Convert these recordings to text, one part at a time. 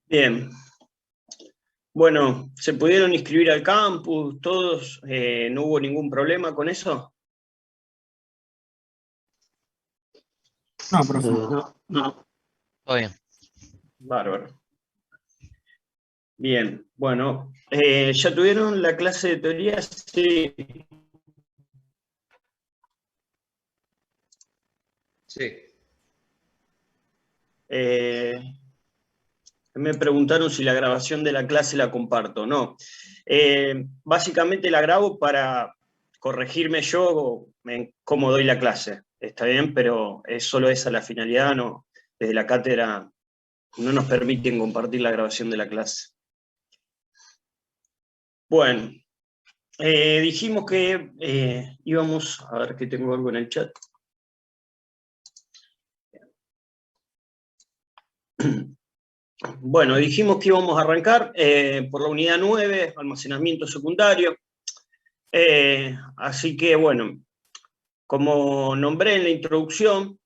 Bien. Bueno, ¿se pudieron inscribir al campus todos? ¿No hubo ningún problema con eso? No, profe. No. Todo bien. Bárbaro. Bien, bueno, ¿ya tuvieron la clase de teoría? Sí. Sí. Me preguntaron si la grabación de la clase la comparto. No. Básicamente la grabo para corregirme yo en cómo doy la clase. Está bien, pero es solo esa la finalidad, no. Desde la cátedra no nos permiten compartir la grabación de la clase. Bueno, dijimos que íbamos a ver que tengo algo en el chat. Bueno, dijimos que íbamos a arrancar por la unidad 9, almacenamiento secundario. Así que, bueno, como nombré en la introducción,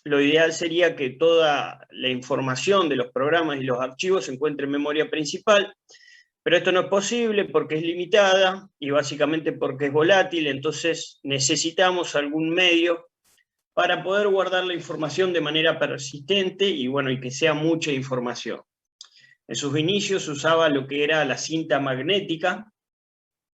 lo ideal sería que toda la información de los programas y los archivos se encuentre en memoria principal, pero esto no es posible porque es limitada y básicamente porque es volátil, entonces necesitamos algún medio para poder guardar la información de manera persistente y, bueno, y que sea mucha información. En sus inicios se usaba lo que era la cinta magnética,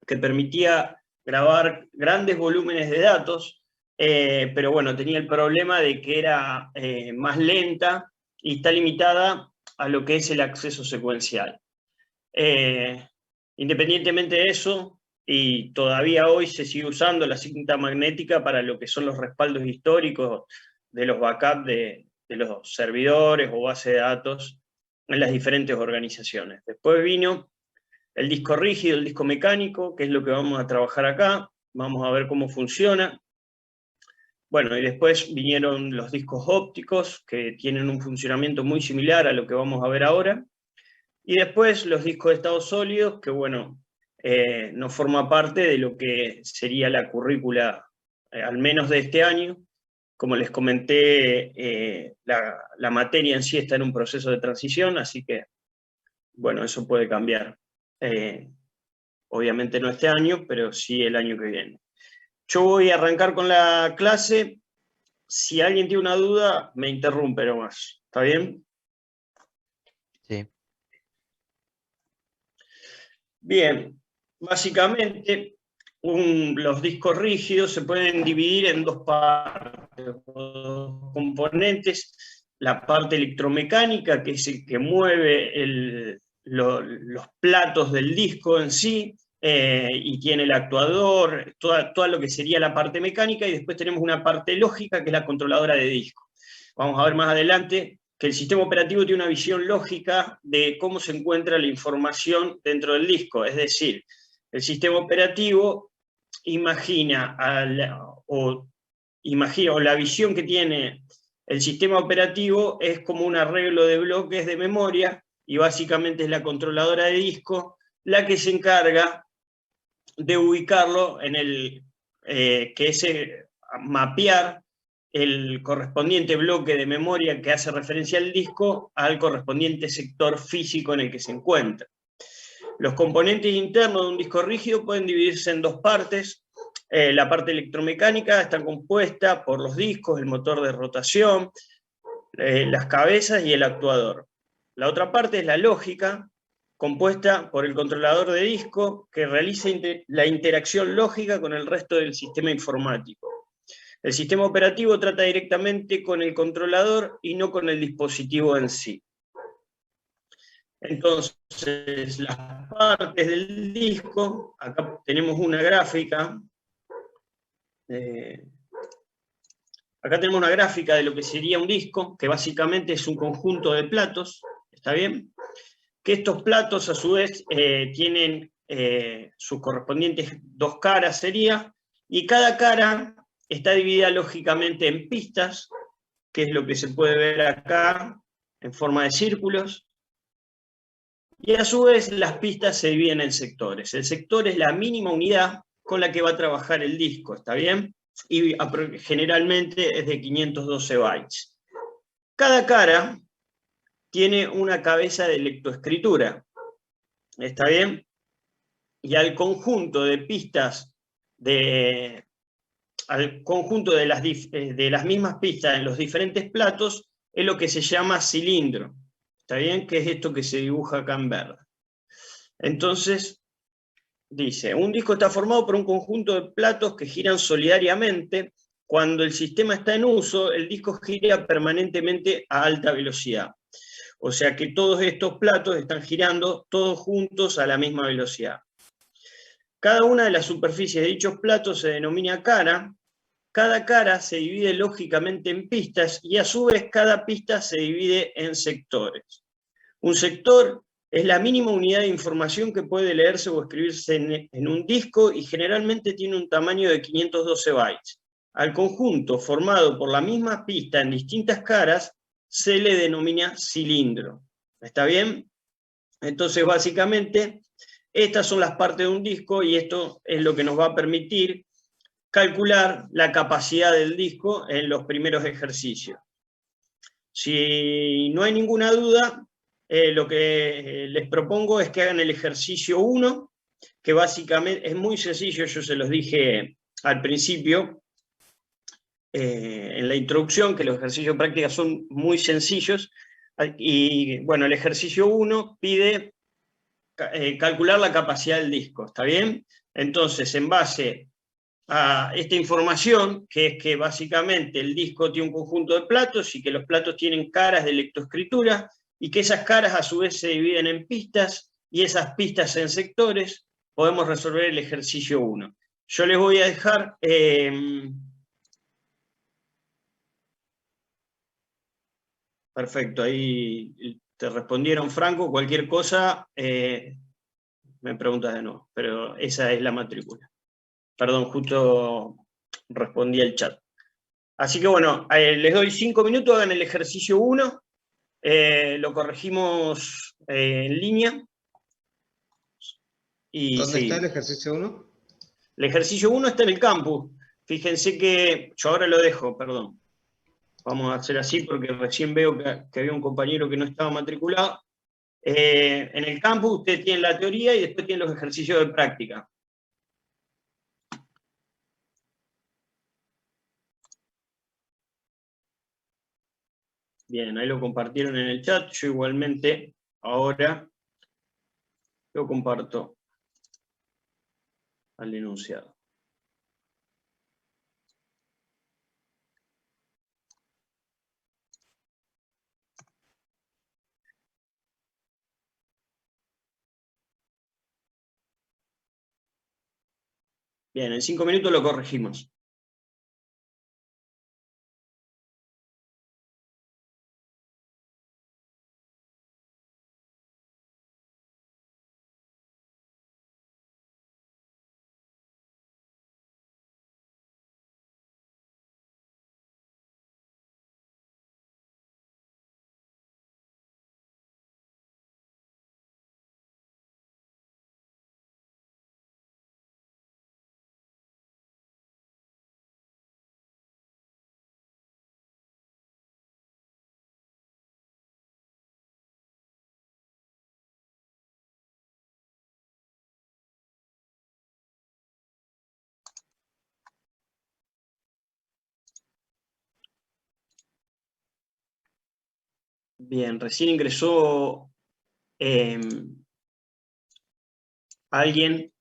que permitía grabar grandes volúmenes de datos, pero bueno, tenía el problema de que era más lenta y está limitada a lo que es el acceso secuencial. Independientemente de eso, y todavía hoy se sigue usando la cinta magnética para lo que son los respaldos históricos de los backups de los servidores o bases de datos en las diferentes organizaciones. Después vino el disco rígido, el disco mecánico, que es lo que vamos a trabajar acá. Vamos a ver cómo funciona. Bueno, y después vinieron los discos ópticos, que tienen un funcionamiento muy similar a lo que vamos a ver ahora. Y después los discos de estado sólidos, que bueno, no forma parte de lo que sería la currícula, al menos de este año. Como les comenté, la materia en sí está en un proceso de transición, así que, bueno, eso puede cambiar. Obviamente no este año, pero sí el año que viene. Yo voy a arrancar con la clase. Si alguien tiene una duda, me interrumpe nomás. ¿Está bien? Sí. Bien, básicamente los discos rígidos se pueden dividir en dos partes, dos componentes. La parte electromecánica, que es el que mueve los platos del disco en sí, y tiene el actuador, todo lo que sería la parte mecánica, y después tenemos una parte lógica, que es la controladora de disco. Vamos a ver más adelante que el sistema operativo tiene una visión lógica de cómo se encuentra la información dentro del disco. Es decir, el sistema operativo imagina, o la visión que tiene el sistema operativo es como un arreglo de bloques de memoria, y básicamente es la controladora de disco la que se encarga de ubicarlo en que es mapear el correspondiente bloque de memoria que hace referencia al disco al correspondiente sector físico en el que se encuentra. Los componentes internos de un disco rígido pueden dividirse en dos partes. La parte electromecánica está compuesta por los discos, el motor de rotación, las cabezas y el actuador. La otra parte es la lógica, compuesta por el controlador de disco, que realiza la interacción lógica con el resto del sistema informático. El sistema operativo trata directamente con el controlador y no con el dispositivo en sí. Entonces, las partes del disco, acá tenemos una gráfica. Acá tenemos una gráfica de lo que sería un disco, que básicamente es un conjunto de platos, ¿está bien? Que estos platos, a su vez, tienen sus correspondientes dos caras, sería, y cada cara está dividida lógicamente en pistas, que es lo que se puede ver acá, en forma de círculos, y a su vez las pistas se dividen en sectores. El sector es la mínima unidad con la que va a trabajar el disco, ¿está bien? Y generalmente es de 512 bytes. Cada cara tiene una cabeza de lectoescritura. ¿Está bien? Y al conjunto de pistas, al conjunto de las mismas pistas en los diferentes platos, es lo que se llama cilindro. ¿Está bien? Que es esto que se dibuja acá en verde. Entonces, dice, un disco está formado por un conjunto de platos que giran solidariamente. Cuando el sistema está en uso, el disco gira permanentemente a alta velocidad. O sea que todos estos platos están girando todos juntos a la misma velocidad. Cada una de las superficies de dichos platos se denomina cara. Cada cara se divide lógicamente en pistas y a su vez cada pista se divide en sectores. Un sector es la mínima unidad de información que puede leerse o escribirse en un disco y generalmente tiene un tamaño de 512 bytes. Al conjunto formado por la misma pista en distintas caras se le denomina cilindro. ¿Está bien? Entonces, básicamente, estas son las partes de un disco y esto es lo que nos va a permitir calcular la capacidad del disco en los primeros ejercicios. Si no hay ninguna duda, lo que les propongo es que hagan el ejercicio 1, que básicamente es muy sencillo, yo se los dije al principio, en la introducción, que los ejercicios de práctica son muy sencillos, y bueno, el ejercicio 1 pide calcular la capacidad del disco, ¿está bien? Entonces, en base a esta información, que es que básicamente el disco tiene un conjunto de platos y que los platos tienen caras de lectoescritura y que esas caras a su vez se dividen en pistas y esas pistas en sectores, podemos resolver el ejercicio 1. Yo les voy a dejar... perfecto, ahí te respondieron, Franco. Cualquier cosa me preguntas de nuevo, pero esa es la matrícula. Perdón, justo respondí al chat. Así que bueno, les doy 5 minutos, hagan el ejercicio 1, lo corregimos en línea. Y ¿Dónde está el seguimos. ejercicio 1? El ejercicio 1 está en el campus. Fíjense que, yo ahora lo dejo, perdón. Vamos a hacer así porque recién veo que había un compañero que no estaba matriculado. En el campus usted tiene la teoría y después tiene los ejercicios de práctica. Bien, ahí lo compartieron en el chat. Yo igualmente ahora lo comparto al enunciado. Bien, en 5 minutos lo corregimos. Bien, recién ingresó alguien,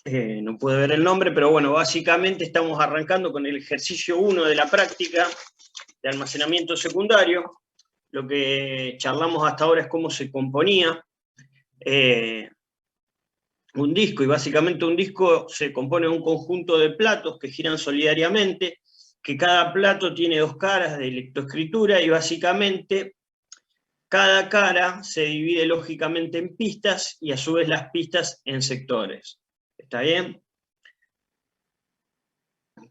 no puedo ver el nombre, pero bueno, básicamente estamos arrancando con el ejercicio 1 de la práctica de almacenamiento secundario. Lo que charlamos hasta ahora es cómo se componía un disco, y básicamente un disco se compone de un conjunto de platos que giran solidariamente, que cada plato tiene 2 caras de lectoescritura y básicamente cada cara se divide lógicamente en pistas y a su vez las pistas en sectores. ¿Está bien?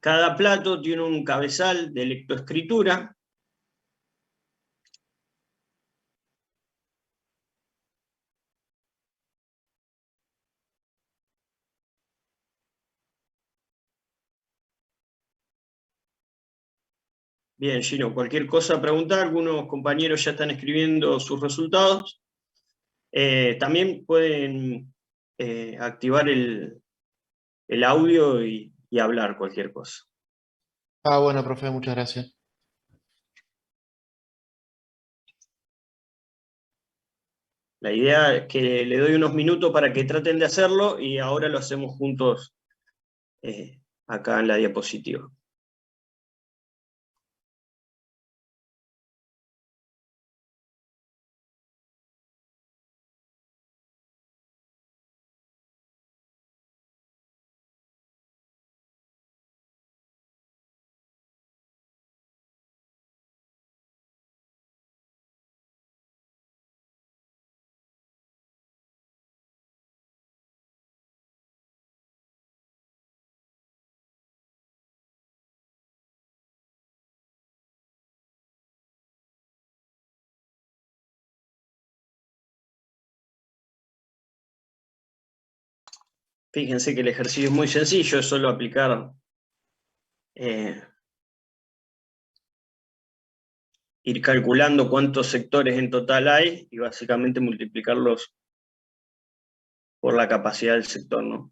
Cada plato tiene un cabezal de lectoescritura. Bien, Gino, cualquier cosa preguntar, algunos compañeros ya están escribiendo sus resultados. También pueden activar el audio y hablar cualquier cosa. Ah, bueno, profe, muchas gracias. La idea es que le doy unos minutos para que traten de hacerlo y ahora lo hacemos juntos acá en la diapositiva. Fíjense que el ejercicio es muy sencillo, es solo aplicar ir calculando cuántos sectores en total hay y básicamente multiplicarlos por la capacidad del sector, ¿no?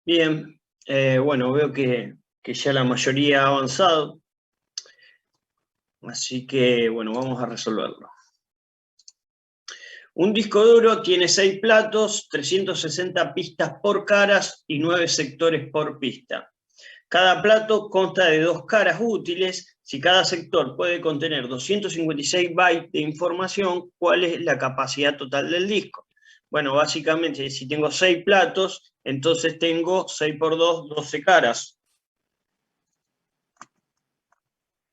Bien, bueno, veo que ya la mayoría ha avanzado, así que bueno, vamos a resolverlo. Un disco duro tiene 6 platos, 360 pistas por caras y 9 sectores por pista. Cada plato consta de 2 caras útiles. Si cada sector puede contener 256 bytes de información, ¿cuál es la capacidad total del disco? Bueno, básicamente, si tengo 6 platos, entonces tengo 6 por 2, 12 caras.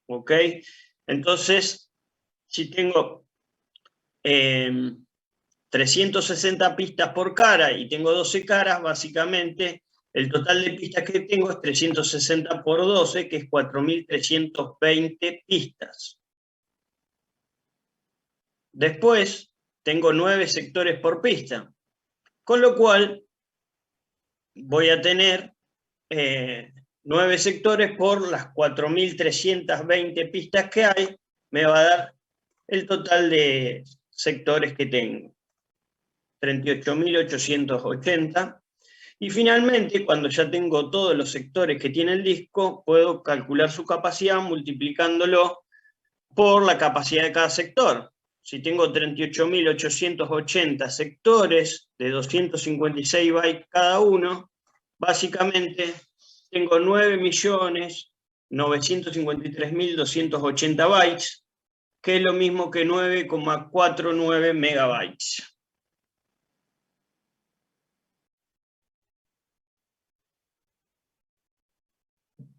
¿Ok? Entonces, si tengo 360 pistas por cara y tengo 12 caras, básicamente el total de pistas que tengo es 360 por 12, que es 4.320 pistas. Después tengo 9 sectores por pista, con lo cual voy a tener 9 sectores por las 4.320 pistas que hay, me va a dar el total de sectores que tengo, 38.880. Y finalmente, cuando ya tengo todos los sectores que tiene el disco, puedo calcular su capacidad multiplicándolo por la capacidad de cada sector. Si tengo 38.880 sectores de 256 bytes cada uno, básicamente tengo 9.953.280 bytes, que es lo mismo que 9,49 megabytes.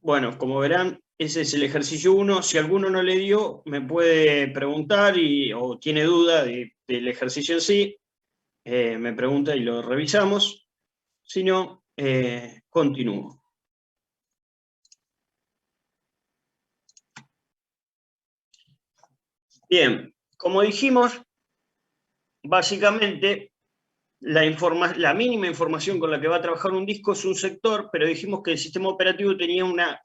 Bueno, como verán, ese es el ejercicio 1. Si alguno no le dio, me puede preguntar o tiene duda del ejercicio en sí, me pregunta y lo revisamos. Si no, continúo. Bien, como dijimos, básicamente la mínima información con la que va a trabajar un disco es un sector, pero dijimos que el sistema operativo tenía una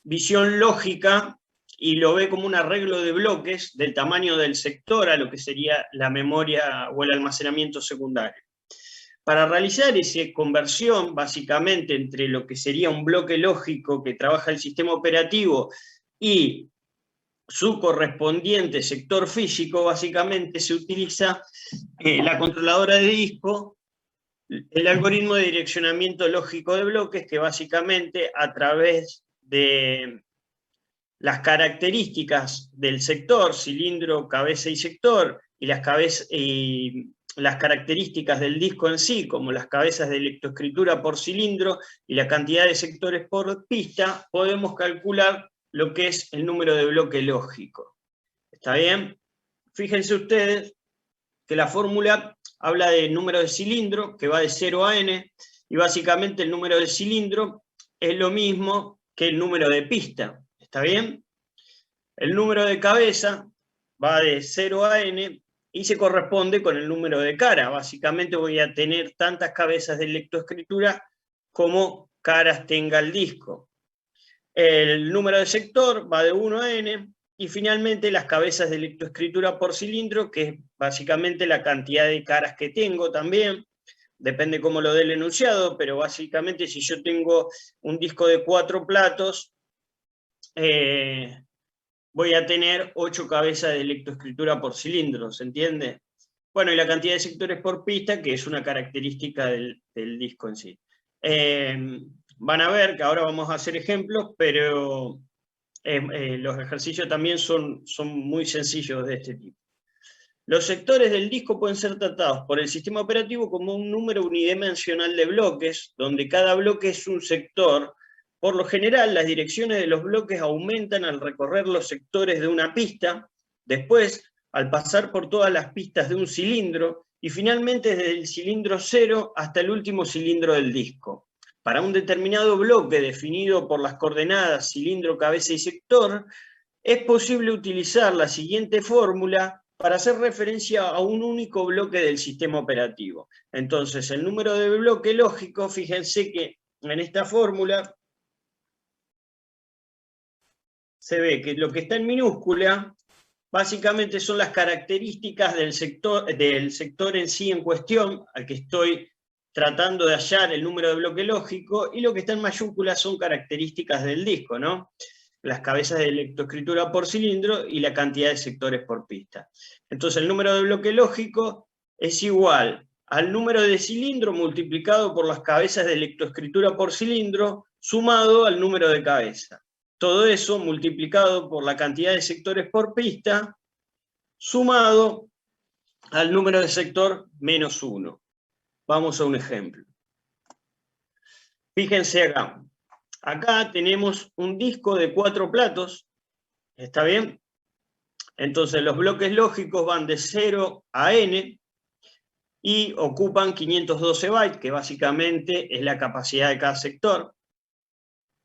visión lógica y lo ve como un arreglo de bloques del tamaño del sector a lo que sería la memoria o el almacenamiento secundario. Para realizar esa conversión, básicamente, entre lo que sería un bloque lógico que trabaja el sistema operativo y su correspondiente sector físico, básicamente se utiliza la controladora de disco, el algoritmo de direccionamiento lógico de bloques, que básicamente a través de las características del sector, cilindro, cabeza y sector, y las características del disco en sí, como las cabezas de electroescritura por cilindro y la cantidad de sectores por pista, podemos calcular lo que es el número de bloque lógico. ¿Está bien? Fíjense ustedes que la fórmula habla del número de cilindro, que va de 0 a n, y básicamente el número de cilindro es lo mismo que el número de pista. ¿Está bien? El número de cabeza va de 0 a n y se corresponde con el número de cara. Básicamente voy a tener tantas cabezas de lectoescritura como caras tenga el disco. El número de sector va de 1 a n, y finalmente las cabezas de lectoescritura por cilindro, que es básicamente la cantidad de caras que tengo también, depende cómo lo dé el enunciado, pero básicamente si yo tengo un disco de 4 platos, voy a tener 8 cabezas de lectoescritura por cilindro, ¿se entiende? Bueno, y la cantidad de sectores por pista, que es una característica del disco en sí. Van a ver que ahora vamos a hacer ejemplos, pero los ejercicios también son muy sencillos de este tipo. Los sectores del disco pueden ser tratados por el sistema operativo como un número unidimensional de bloques, donde cada bloque es un sector. Por lo general, las direcciones de los bloques aumentan al recorrer los sectores de una pista, después al pasar por todas las pistas de un cilindro, y finalmente desde el cilindro 0 hasta el último cilindro del disco. Para un determinado bloque definido por las coordenadas cilindro, cabeza y sector, es posible utilizar la siguiente fórmula para hacer referencia a un único bloque del sistema operativo. Entonces, el número de bloque lógico, fíjense que en esta fórmula se ve que lo que está en minúscula básicamente son las características del sector en sí en cuestión, al que estoy tratando de hallar el número de bloque lógico, y lo que está en mayúscula son características del disco, ¿no? Las cabezas de lectoescritura por cilindro y la cantidad de sectores por pista. Entonces el número de bloque lógico es igual al número de cilindro multiplicado por las cabezas de lectoescritura por cilindro sumado al número de cabeza. Todo eso multiplicado por la cantidad de sectores por pista sumado al número de sector menos 1. Vamos a un ejemplo. Fíjense acá. Acá tenemos un disco de 4 platos, ¿está bien? Entonces los bloques lógicos van de 0 a n y ocupan 512 bytes, que básicamente es la capacidad de cada sector.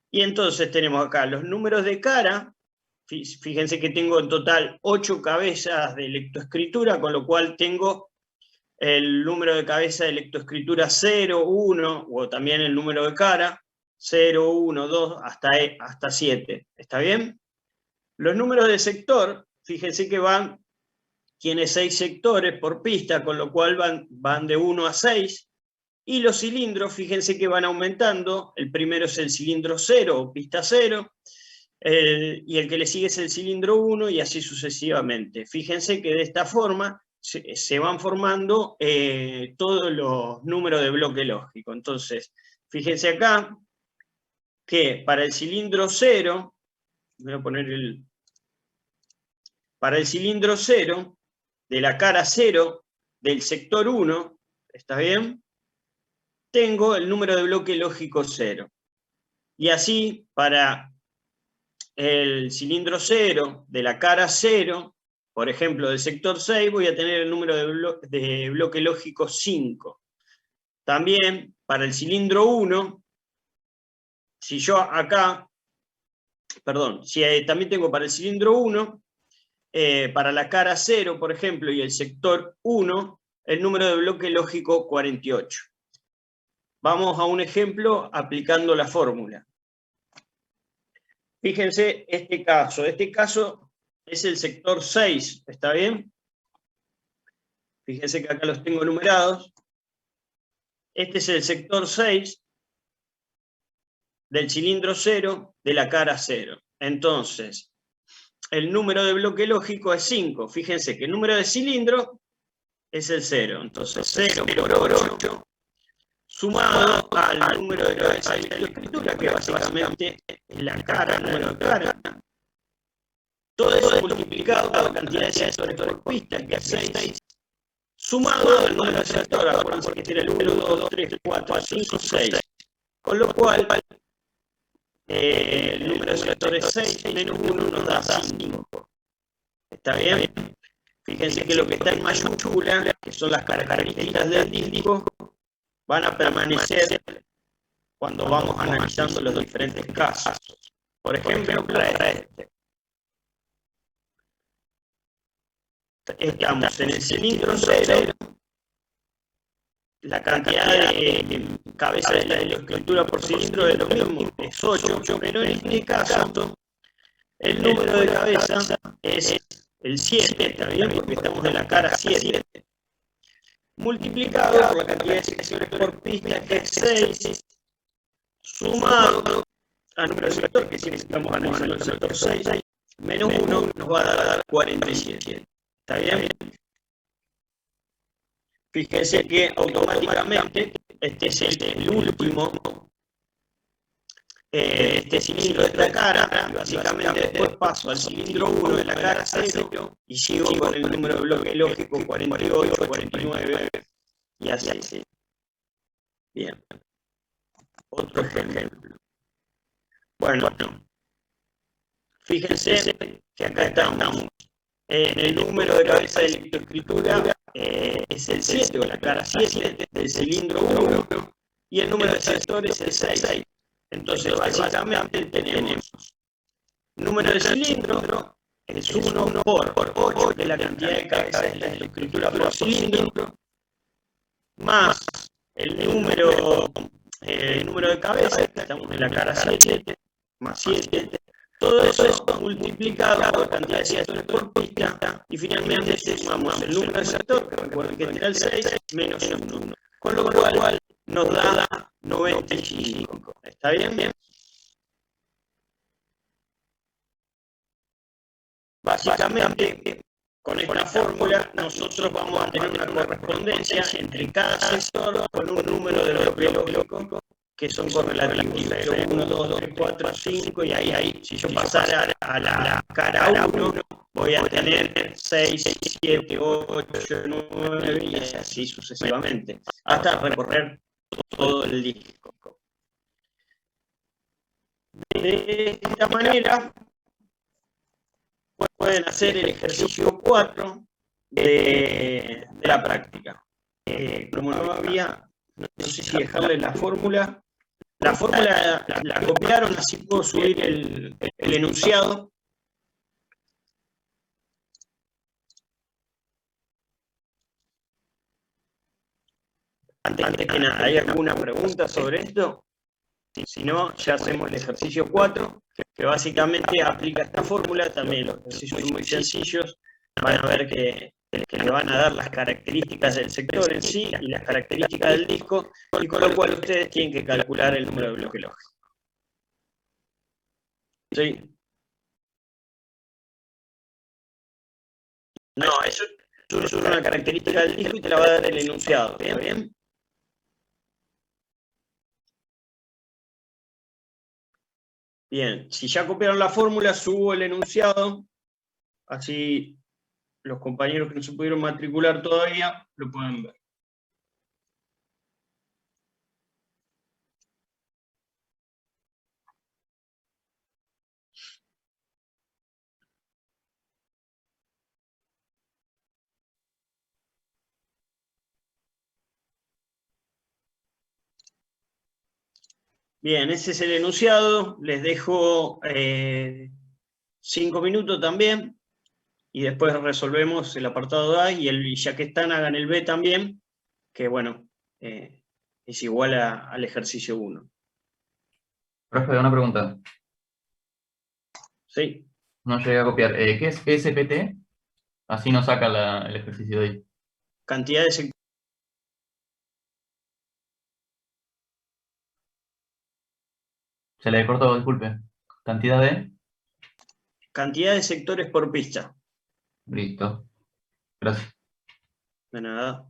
Y entonces tenemos acá los números de cara. Fíjense que tengo en total 8 cabezas de lectoescritura, con lo cual tengo el número de cabeza de lectoescritura 0, 1, o también el número de cara, 0, 1, 2, hasta 7. ¿Está bien? Los números de sector, fíjense que tiene 6 sectores por pista, con lo cual van de 1 a 6. Y los cilindros, fíjense que van aumentando. El primero es el cilindro 0, o pista 0. Y el que le sigue es el cilindro 1, y así sucesivamente. Fíjense que de esta forma se van formando todos los números de bloque lógico. Entonces, fíjense acá que para el cilindro 0, voy a poner para el cilindro 0, de la cara 0, del sector 1, ¿está bien? Tengo el número de bloque lógico 0. Y así, para el cilindro 0, de la cara 0, por ejemplo, del sector 6, voy a tener el número de bloque lógico 5. También, para el cilindro 1, si yo acá, perdón, también tengo para el cilindro 1, para la cara 0, por ejemplo, y el sector 1, el número de bloque lógico 48. Vamos a un ejemplo aplicando la fórmula. Fíjense este caso es el sector 6, ¿está bien? Fíjense que acá los tengo numerados. Este es el sector 6 del cilindro 0, de la cara 0. Entonces, el número de bloque lógico es 5. Fíjense que el número de cilindro es el 0. Entonces, 0 por 8, sumado al número de cabeza de lectoescritura, que básicamente es la cara, número de cara, Todo eso multiplicado por la cantidad de sectores por pista, que es 6, sumado al número de sectores, acuérdense que tiene el 1, 2, 3, 4, 5, 6. Con lo cual, el número de sectores 6 menos 1 nos da 5. ¿Está bien? Fíjense que lo que está en mayúscula, que son las características del disco, van a permanecer cuando vamos analizando los diferentes casos. Por ejemplo, para este. Estamos en el cilindro 0, la cantidad de cabezas de la escritura por cilindro es lo mismo, es 8, pero en este caso el número de cabezas es el 7, ¿está bien? Porque estamos en la cara 7, multiplicado por la cantidad de secciones por pista, que es 6, sumado al número de sectores, que siempre estamos analizando el sector 6, menos 1 nos va a dar 47. ¿Está bien? Fíjense que automáticamente este es el último este cilindro de esta cara, y básicamente después paso al cilindro 1 de la cara 0 y sigo con el número de bloque lógico 48, 49 y así. Bien. Otro ejemplo. Bueno, fíjense que acá estamos en el número de cabeza de electroescritura, es el 7 o la cara 7 del cilindro 1 y el número de sectores es el 6. Entonces, básicamente tenemos número de cilindro es 1 por 8, que es la cantidad de cabezas de la escritura por cilindro, más el número de cabezas, que estamos en la cara 7, más 7. Todo eso es multiplicado por la cantidad de sectores por pista, y finalmente sumamos el número de sector, que recuerden que era el 6, menos 1. Con lo cual nos da 95. ¿Está bien? Básicamente, con esta fórmula nosotros vamos a tener una correspondencia entre cada sector con un número de bloque lógico que son correlativos. 1, 2, 3, 4, 5 y ahí, si yo pasara a la cara 1, voy a tener 6, 7, 8, 9 y así sucesivamente, hasta recorrer todo el disco. De esta manera pueden hacer el ejercicio 4 de la práctica. Como no había, no sé si dejarle la fórmula la copiaron, así puedo subir el enunciado. Antes que nada, ¿hay alguna pregunta sobre esto? Si no, ya hacemos el ejercicio 4, que básicamente aplica esta fórmula. También los ejercicios muy sencillos, van a ver que le van a dar las características del sector en sí y las características del disco, y con lo cual ustedes tienen que calcular el número de bloque lógico. ¿Sí? No, eso es una característica del disco y te la va a dar el enunciado. ¿Bien? ¿Bien? Bien, si ya copiaron la fórmula, subo el enunciado, así los compañeros que no se pudieron matricular todavía lo pueden ver. Bien, ese es el enunciado, les dejo 5 minutos también, y después resolvemos el apartado A, y ya que están, hagan el B también, que bueno, es igual al ejercicio 1. Profe, una pregunta. ¿Sí? No llegué a copiar. ¿Qué es SPT? Así nos saca el ejercicio de hoy. Cantidad de Se le cortó, disculpe. ¿Cantidad sectores por pista. Listo. Gracias. De nada.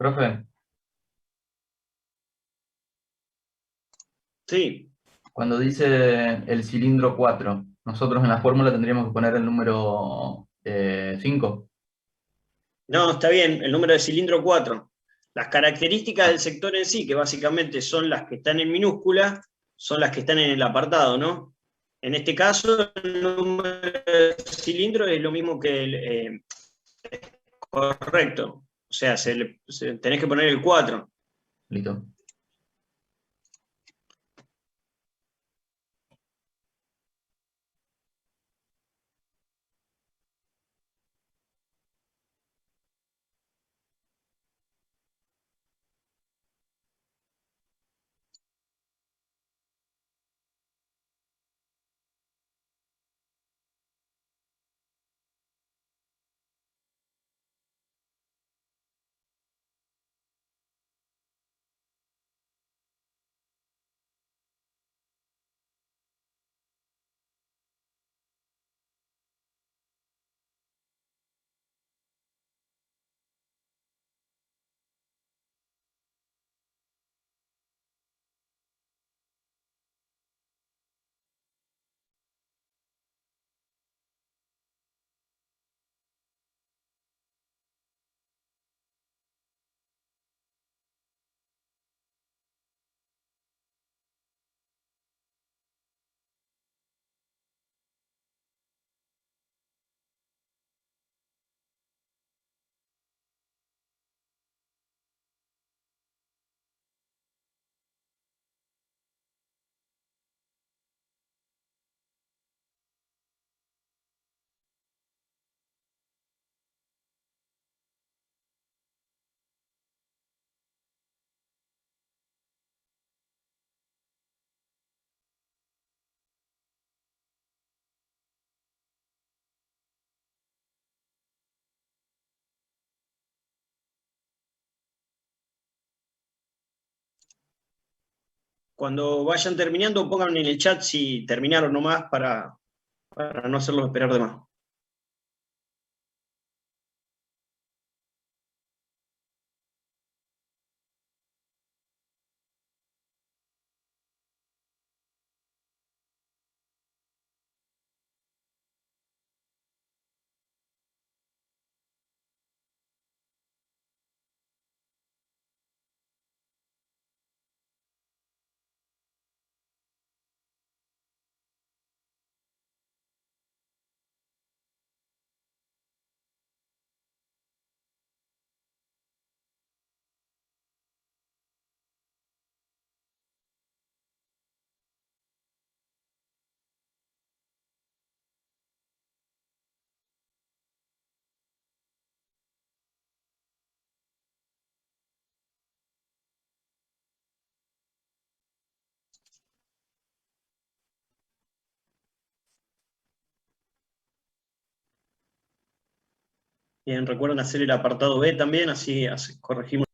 Profe, Sí. cuando dice el cilindro 4, nosotros en la fórmula tendríamos que poner el número 5. No, está bien, el número de cilindro 4. Las características del sector en sí, que básicamente son las que están en minúscula, son las que están en el apartado, ¿no? En este caso, el número de cilindro es lo mismo que el correcto. O sea, tenés que poner el 4. Listo. Cuando vayan terminando, pongan en el chat si terminaron nomás para no hacerlos esperar de más. Bien, recuerden hacer el apartado B también, así corregimos.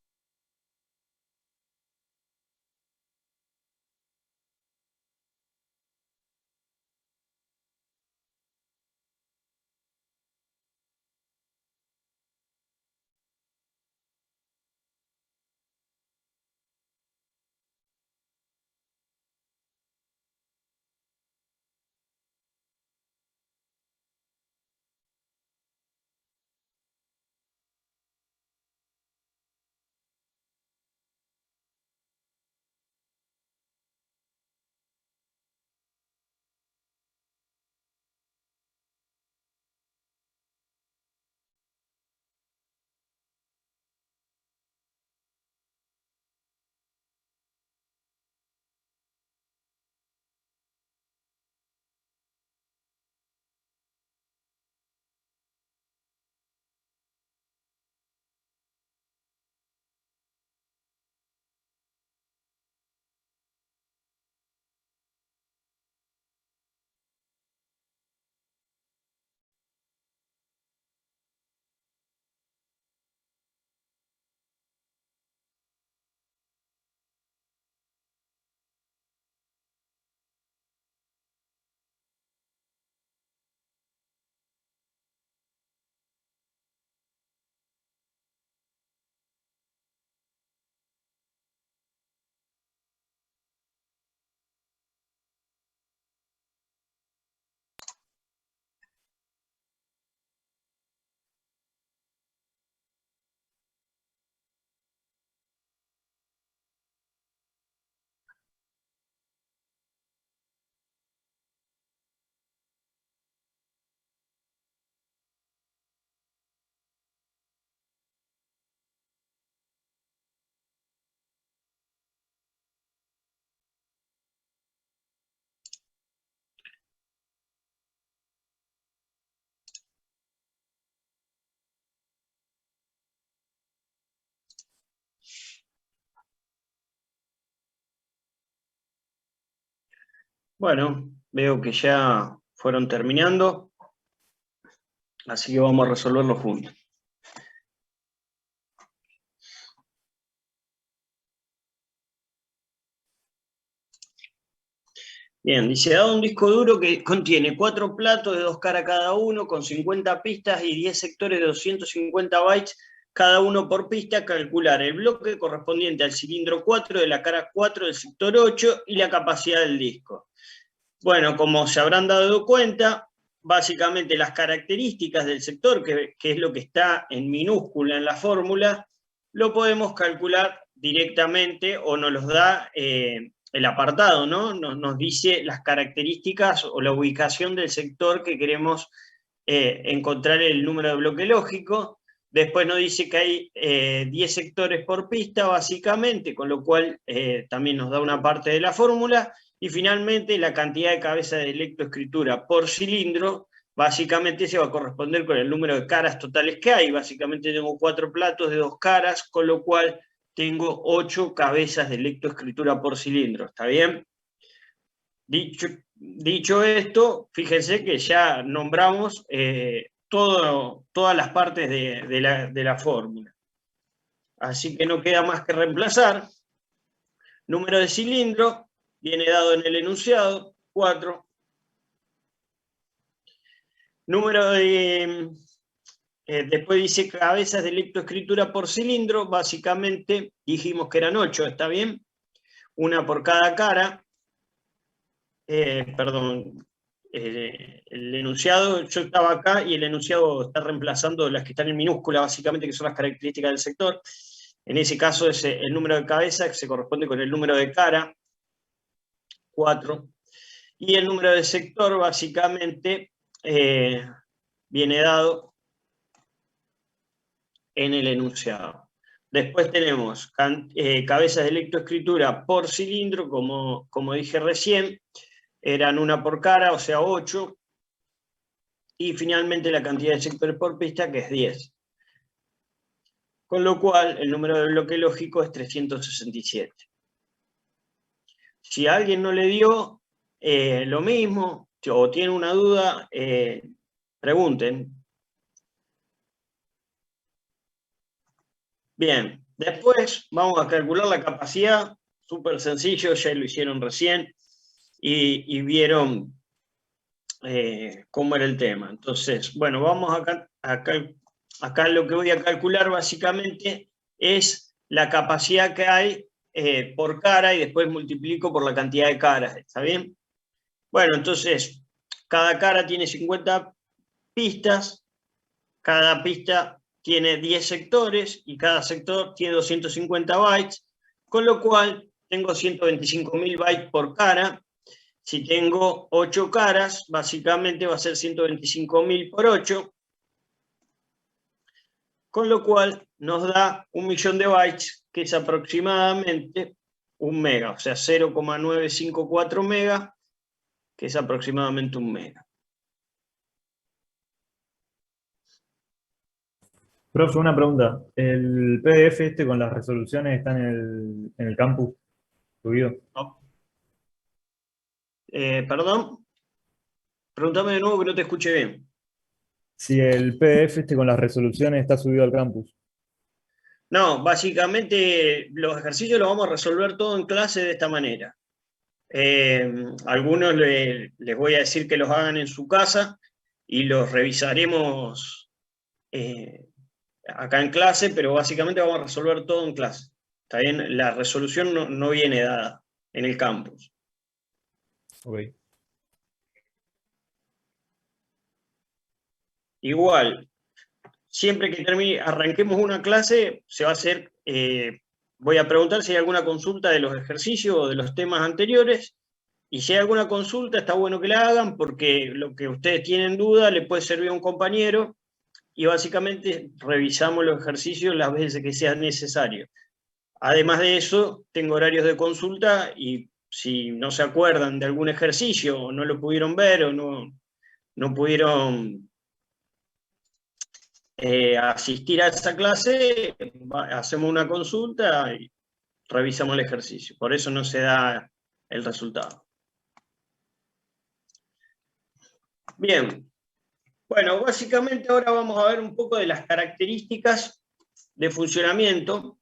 Bueno, veo que ya fueron terminando, así que vamos a resolverlo juntos. Bien, dice, dado un disco duro que contiene 4 platos de 2 caras cada uno, con 50 pistas y 10 sectores de 250 bytes cada uno por pista, calcular el bloque correspondiente al cilindro 4 de la cara 4 del sector 8 y la capacidad del disco. Bueno, como se habrán dado cuenta, básicamente las características del sector, que es lo que está en minúscula en la fórmula, lo podemos calcular directamente o nos los da el apartado, ¿no? Nos dice las características o la ubicación del sector que queremos encontrar el número de bloque lógico. Después nos dice que hay 10 sectores por pista, básicamente, con lo cual también nos da una parte de la fórmula. Y finalmente, la cantidad de cabezas de lectoescritura por cilindro, básicamente se va a corresponder con el número de caras totales que hay. Básicamente tengo 4 platos de 2 caras, con lo cual tengo 8 cabezas de lectoescritura por cilindro. ¿Está bien? Dicho esto, fíjense que ya nombramos todas las partes de la fórmula. Así que no queda más que reemplazar. Número de cilindro viene dado en el enunciado, 4. Número de... después dice cabezas de lectoescritura por cilindro, básicamente dijimos que eran 8, ¿está bien? Una por cada cara. Perdón, el enunciado, yo estaba acá y el enunciado está reemplazando las que están en minúscula, básicamente, que son las características del sector. En ese caso es el número de cabeza, que se corresponde con el número de cara, 4. Y el número de sector, básicamente, viene dado en el enunciado. Después tenemos cabezas de lectoescritura por cilindro, como dije recién, eran una por cara, o sea 8, y finalmente la cantidad de sectores por pista, que es 10. Con lo cual, el número de bloque lógico es 367. Si a alguien no le dio lo mismo, o tiene una duda, pregunten. Bien, después vamos a calcular la capacidad, súper sencillo, ya lo hicieron recién, y vieron cómo era el tema. Entonces, bueno, vamos acá lo que voy a calcular básicamente es la capacidad que hay por cara y después multiplico por la cantidad de caras, ¿está bien? Bueno, entonces, cada cara tiene 50 pistas, cada pista tiene 10 sectores y cada sector tiene 250 bytes, con lo cual tengo 125.000 bytes por cara. Si tengo 8 caras, básicamente va a ser 125.000 por 8, con lo cual nos da 1.000.000 de bytes, que es aproximadamente 1 mega, o sea, 0,954 mega, que es aproximadamente 1 mega. Profe, una pregunta. ¿El PDF este con las resoluciones está en el campus subido? No. Perdón, pregúntame de nuevo que no te escuché bien. Si el PDF este con las resoluciones está subido al campus. No, básicamente los ejercicios los vamos a resolver todo en clase de esta manera. Algunos les voy a decir que los hagan en su casa y los revisaremos acá en clase, pero básicamente vamos a resolver todo en clase. ¿Está bien? La resolución no viene dada en el campus. Ok. Igual, siempre que arranquemos una clase, se va a hacer, voy a preguntar si hay alguna consulta de los ejercicios o de los temas anteriores, y si hay alguna consulta está bueno que la hagan, porque lo que ustedes tienen duda le puede servir a un compañero, y básicamente revisamos los ejercicios las veces que sea necesario. Además de eso, tengo horarios de consulta, y si no se acuerdan de algún ejercicio, o no lo pudieron ver, o no pudieron asistir a esa clase, hacemos una consulta y revisamos el ejercicio. Por eso no se da el resultado. Bien. Bueno, básicamente ahora vamos a ver un poco de las características de funcionamiento.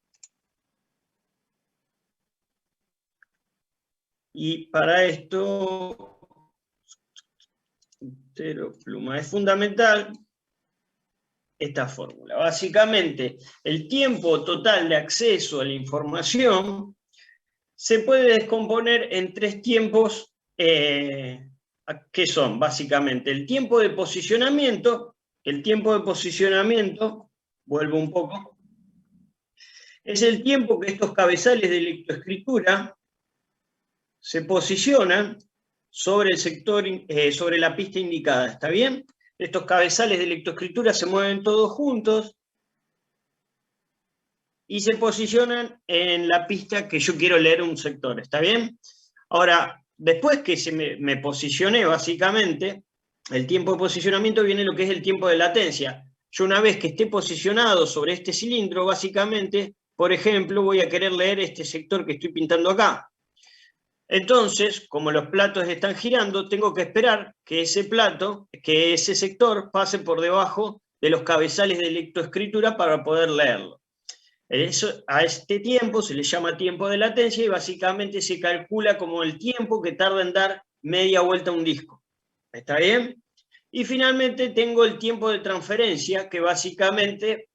Y para esto, pluma, es fundamental esta fórmula. Básicamente, el tiempo total de acceso a la información se puede descomponer en tres tiempos, que son básicamente el tiempo de posicionamiento. El tiempo de posicionamiento, vuelvo un poco, es el tiempo que estos cabezales de lectoescritura se posicionan sobre el sector, sobre la pista indicada, ¿está bien? Estos cabezales de lectoescritura se mueven todos juntos y se posicionan en la pista que yo quiero leer un sector, ¿está bien? Ahora, después que me posicioné, básicamente, el tiempo de posicionamiento viene lo que es el tiempo de latencia. Yo una vez que esté posicionado sobre este cilindro, básicamente, por ejemplo, voy a querer leer este sector que estoy pintando acá. Entonces, como los platos están girando, tengo que esperar que ese sector pase por debajo de los cabezales de lectoescritura para poder leerlo. A este tiempo se le llama tiempo de latencia y básicamente se calcula como el tiempo que tarda en dar media vuelta a un disco. ¿Está bien? Y finalmente tengo el tiempo de transferencia, que básicamente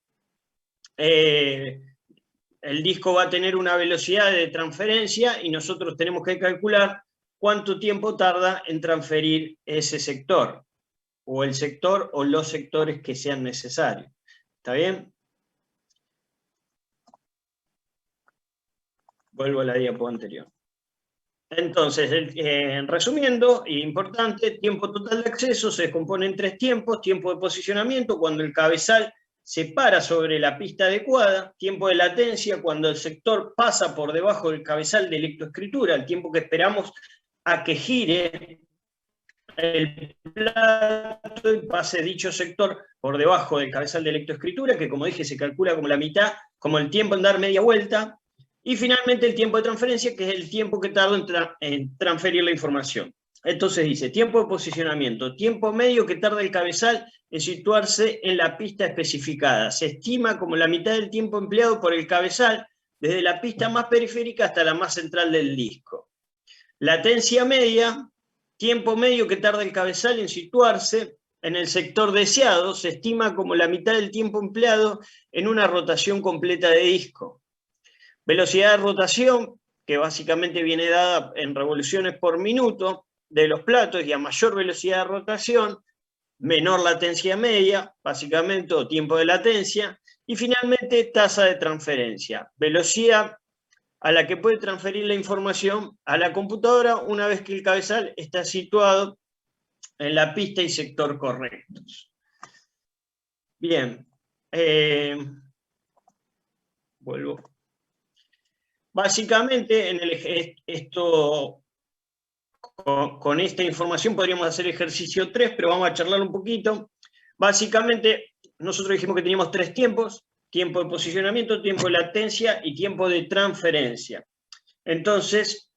el disco va a tener una velocidad de transferencia y nosotros tenemos que calcular cuánto tiempo tarda en transferir ese sector, o el sector o los sectores que sean necesarios. ¿Está bien? Vuelvo a la diapo anterior. Entonces, resumiendo, importante, tiempo total de acceso se descompone en tres tiempos: tiempo de posicionamiento, cuando el cabezal se para sobre la pista adecuada; tiempo de latencia, cuando el sector pasa por debajo del cabezal de lectoescritura, el tiempo que esperamos a que gire el plato y pase dicho sector por debajo del cabezal de lectoescritura, que como dije se calcula como la mitad, como el tiempo en dar media vuelta; y finalmente el tiempo de transferencia, que es el tiempo que tardo en transferir la información. Entonces dice, tiempo de posicionamiento, tiempo medio que tarda el cabezal en situarse en la pista especificada. Se estima como la mitad del tiempo empleado por el cabezal desde la pista más periférica hasta la más central del disco. Latencia media, tiempo medio que tarda el cabezal en situarse en el sector deseado, se estima como la mitad del tiempo empleado en una rotación completa de disco. Velocidad de rotación, que básicamente viene dada en revoluciones por minuto de los platos, y a mayor velocidad de rotación, menor latencia media, básicamente, o tiempo de latencia, y finalmente tasa de transferencia, velocidad a la que puede transferir la información a la computadora una vez que el cabezal está situado en la pista y sector correctos. Bien, vuelvo. Básicamente, con esta información podríamos hacer ejercicio 3, pero vamos a charlar un poquito. Básicamente, nosotros dijimos que teníamos tres tiempos: tiempo de posicionamiento, tiempo de latencia y tiempo de transferencia. Entonces,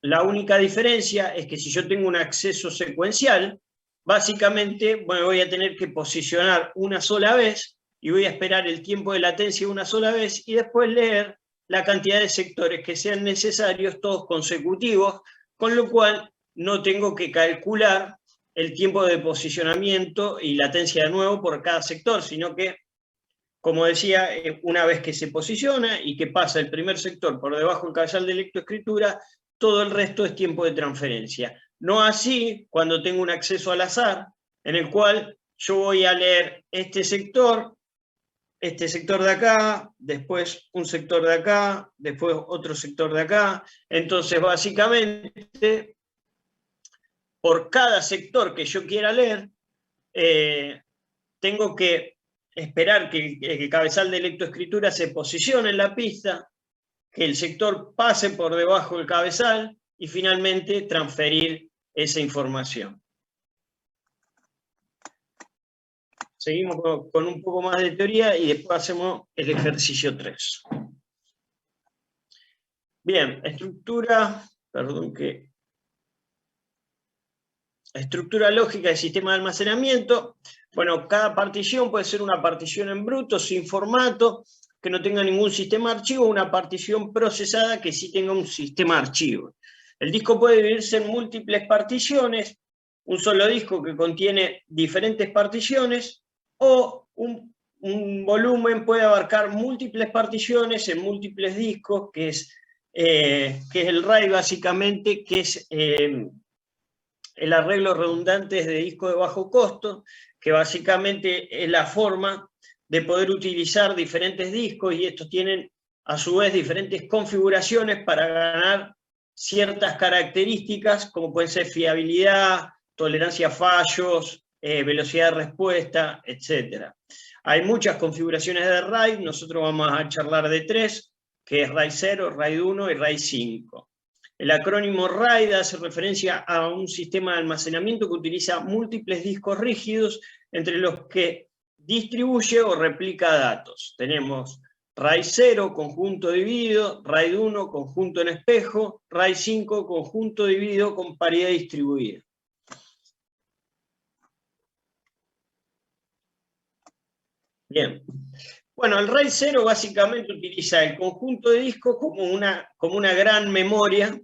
la única diferencia es que si yo tengo un acceso secuencial, básicamente voy a tener que posicionar una sola vez y voy a esperar el tiempo de latencia una sola vez y después leer la cantidad de sectores que sean necesarios, todos consecutivos, con lo cual no tengo que calcular el tiempo de posicionamiento y latencia de nuevo por cada sector, sino que, como decía, una vez que se posiciona y que pasa el primer sector por debajo del cabezal de lectoescritura, todo el resto es tiempo de transferencia. No así cuando tengo un acceso al azar, en el cual yo voy a leer este sector de acá, después un sector de acá, después otro sector de acá. Entonces, básicamente, por cada sector que yo quiera leer, tengo que esperar que el cabezal de lectoescritura se posicione en la pista, que el sector pase por debajo del cabezal y finalmente transferir esa información. Seguimos con un poco más de teoría y después hacemos el ejercicio 3. Bien, estructura, perdón que... estructura lógica del sistema de almacenamiento. Bueno, cada partición puede ser una partición en bruto, sin formato, que no tenga ningún sistema de archivo, una partición procesada que sí tenga un sistema de archivo. El disco puede dividirse en múltiples particiones, un solo disco que contiene diferentes particiones, o un volumen puede abarcar múltiples particiones en múltiples discos, que es el RAID básicamente, que es el arreglo redundante de disco de bajo costo, que básicamente es la forma de poder utilizar diferentes discos, y estos tienen a su vez diferentes configuraciones para ganar ciertas características, como pueden ser fiabilidad, tolerancia a fallos, velocidad de respuesta, etc. Hay muchas configuraciones de RAID, nosotros vamos a charlar de 3, que es RAID 0, RAID 1 y RAID 5. El acrónimo RAID hace referencia a un sistema de almacenamiento que utiliza múltiples discos rígidos entre los que distribuye o replica datos. Tenemos RAID 0, conjunto dividido, RAID 1, conjunto en espejo, RAID 5, conjunto dividido con paridad distribuida. Bien. Bueno, el RAID 0 básicamente utiliza el conjunto de discos como una gran memoria,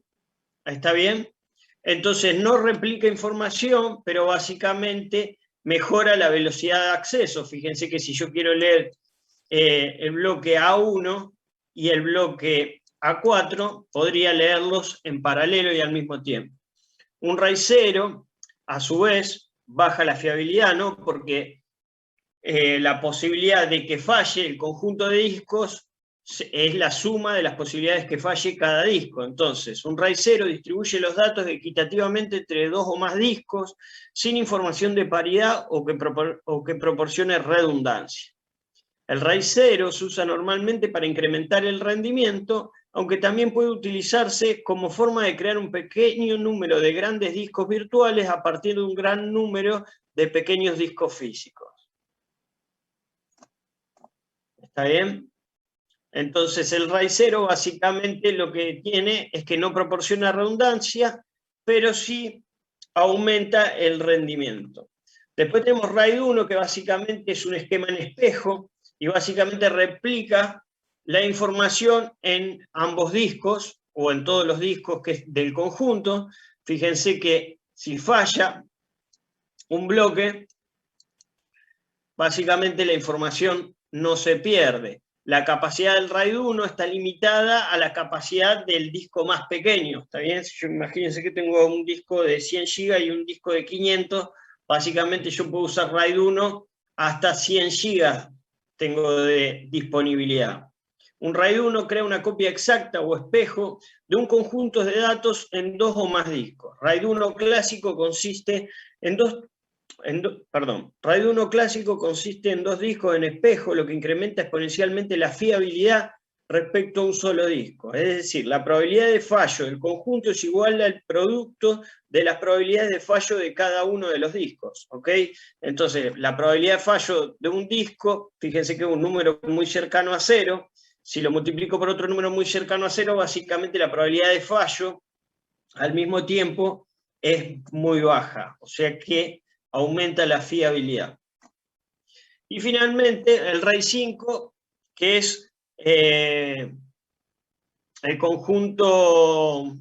¿está bien? Entonces no replica información, pero básicamente mejora la velocidad de acceso. Fíjense que si yo quiero leer el bloque A1 y el bloque A4, podría leerlos en paralelo y al mismo tiempo. Un RAID 0, a su vez, baja la fiabilidad, ¿no? Porque la posibilidad de que falle el conjunto de discos es la suma de las posibilidades que falle cada disco. Entonces, un RAID 0 distribuye los datos equitativamente entre dos o más discos, sin información de paridad o que proporcione redundancia. El RAID 0 se usa normalmente para incrementar el rendimiento, aunque también puede utilizarse como forma de crear un pequeño número de grandes discos virtuales a partir de un gran número de pequeños discos físicos. ¿Está bien? Entonces el RAID 0 básicamente lo que tiene es que no proporciona redundancia, pero sí aumenta el rendimiento. Después tenemos RAID 1, que básicamente es un esquema en espejo y básicamente replica la información en ambos discos o en todos los discos del conjunto. Fíjense que si falla un bloque, básicamente la información no se pierde. La capacidad del RAID 1 está limitada a la capacidad del disco más pequeño, ¿está bien? Imagínense que tengo un disco de 100 GB y un disco de 500, básicamente yo puedo usar RAID 1 hasta 100 GB tengo de disponibilidad. Un RAID 1 crea una copia exacta o espejo de un conjunto de datos en dos o más discos. RAID 1 clásico consiste en RAID 1 clásico consiste en dos discos en espejo, lo que incrementa exponencialmente la fiabilidad respecto a un solo disco. Es decir, la probabilidad de fallo del conjunto es igual al producto de las probabilidades de fallo de cada uno de los discos. ¿Ok? Entonces, la probabilidad de fallo de un disco, fíjense que es un número muy cercano a 0. Si lo multiplico por otro número muy cercano a 0, básicamente la probabilidad de fallo al mismo tiempo es muy baja. O sea que aumenta la fiabilidad. Y finalmente el RAID 5, que es el conjunto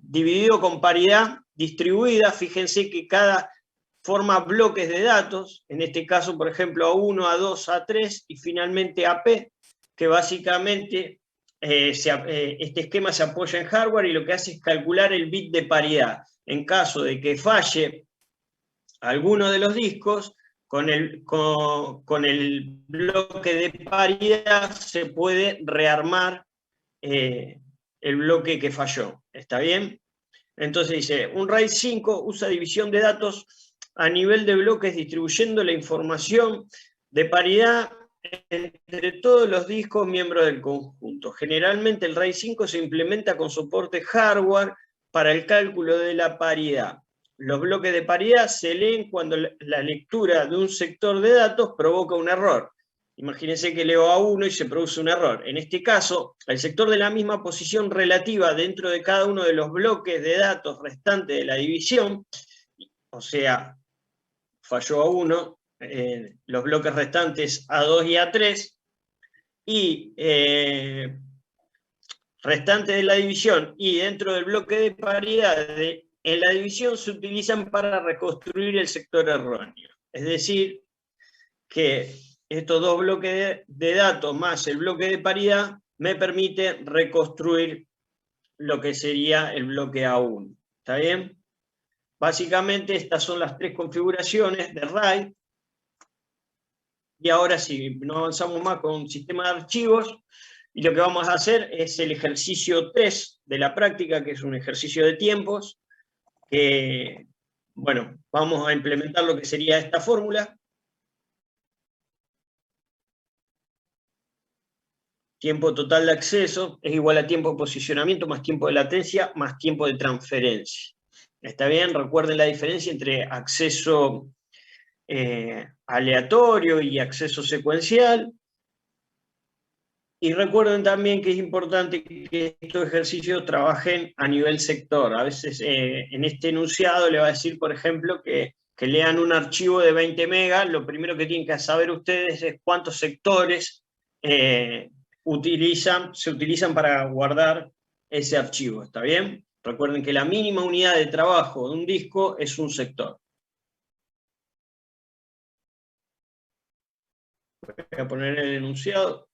dividido con paridad distribuida. Fíjense que cada forma bloques de datos, en este caso, por ejemplo, A1, A2, A3 y finalmente AP, que básicamente este esquema se apoya en hardware y lo que hace es calcular el bit de paridad. En caso de que falle alguno de los discos, con el bloque de paridad se puede rearmar el bloque que falló. ¿Está bien? Entonces dice, un RAID 5 usa división de datos a nivel de bloques distribuyendo la información de paridad entre todos los discos miembros del conjunto. Generalmente el RAID 5 se implementa con soporte hardware para el cálculo de la paridad. Los bloques de paridad se leen cuando la lectura de un sector de datos provoca un error. Imagínense que leo A1 y se produce un error. En este caso, el sector de la misma posición relativa dentro de cada uno de los bloques de datos restantes de la división o sea, falló A1, los bloques restantes A2 y A3, y restante de la división y dentro del bloque de paridad en la división se utilizan para reconstruir el sector erróneo. Es decir, que estos dos bloques de datos más el bloque de paridad me permite reconstruir lo que sería el bloque A1. ¿Está bien? Básicamente estas son las tres configuraciones de RAID. Y ahora sí, no avanzamos más con un sistema de archivos. Y lo que vamos a hacer es el ejercicio 3 de la práctica, que es un ejercicio de tiempos, que, bueno, vamos a implementar lo que sería esta fórmula. Tiempo total de acceso es igual a tiempo de posicionamiento más tiempo de latencia más tiempo de transferencia. ¿Está bien? Recuerden la diferencia entre acceso aleatorio y acceso secuencial. Y recuerden también que es importante que estos ejercicios trabajen a nivel sector. A veces en este enunciado le va a decir, por ejemplo, que lean un archivo de 20 megas. Lo primero que tienen que saber ustedes es cuántos sectores se utilizan para guardar ese archivo. ¿Está bien? Recuerden que la mínima unidad de trabajo de un disco es un sector. Voy a poner el enunciado.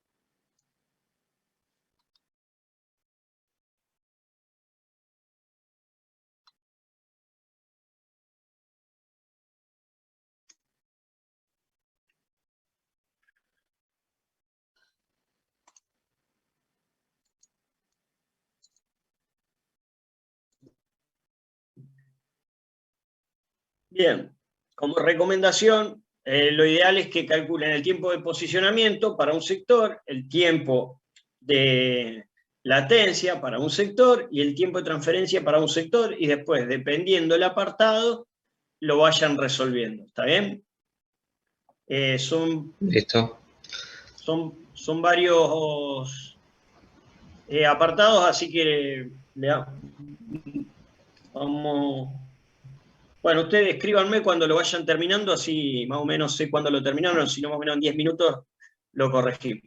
Bien, como recomendación, lo ideal es que calculen el tiempo de posicionamiento para un sector, el tiempo de latencia para un sector y el tiempo de transferencia para un sector, y después, dependiendo del apartado, lo vayan resolviendo. ¿Está bien? Listo. Son varios apartados, así que vamos. Bueno, ustedes escríbanme cuando lo vayan terminando, así más o menos sé cuándo lo terminaron, si no más o menos en 10 minutos lo corregimos.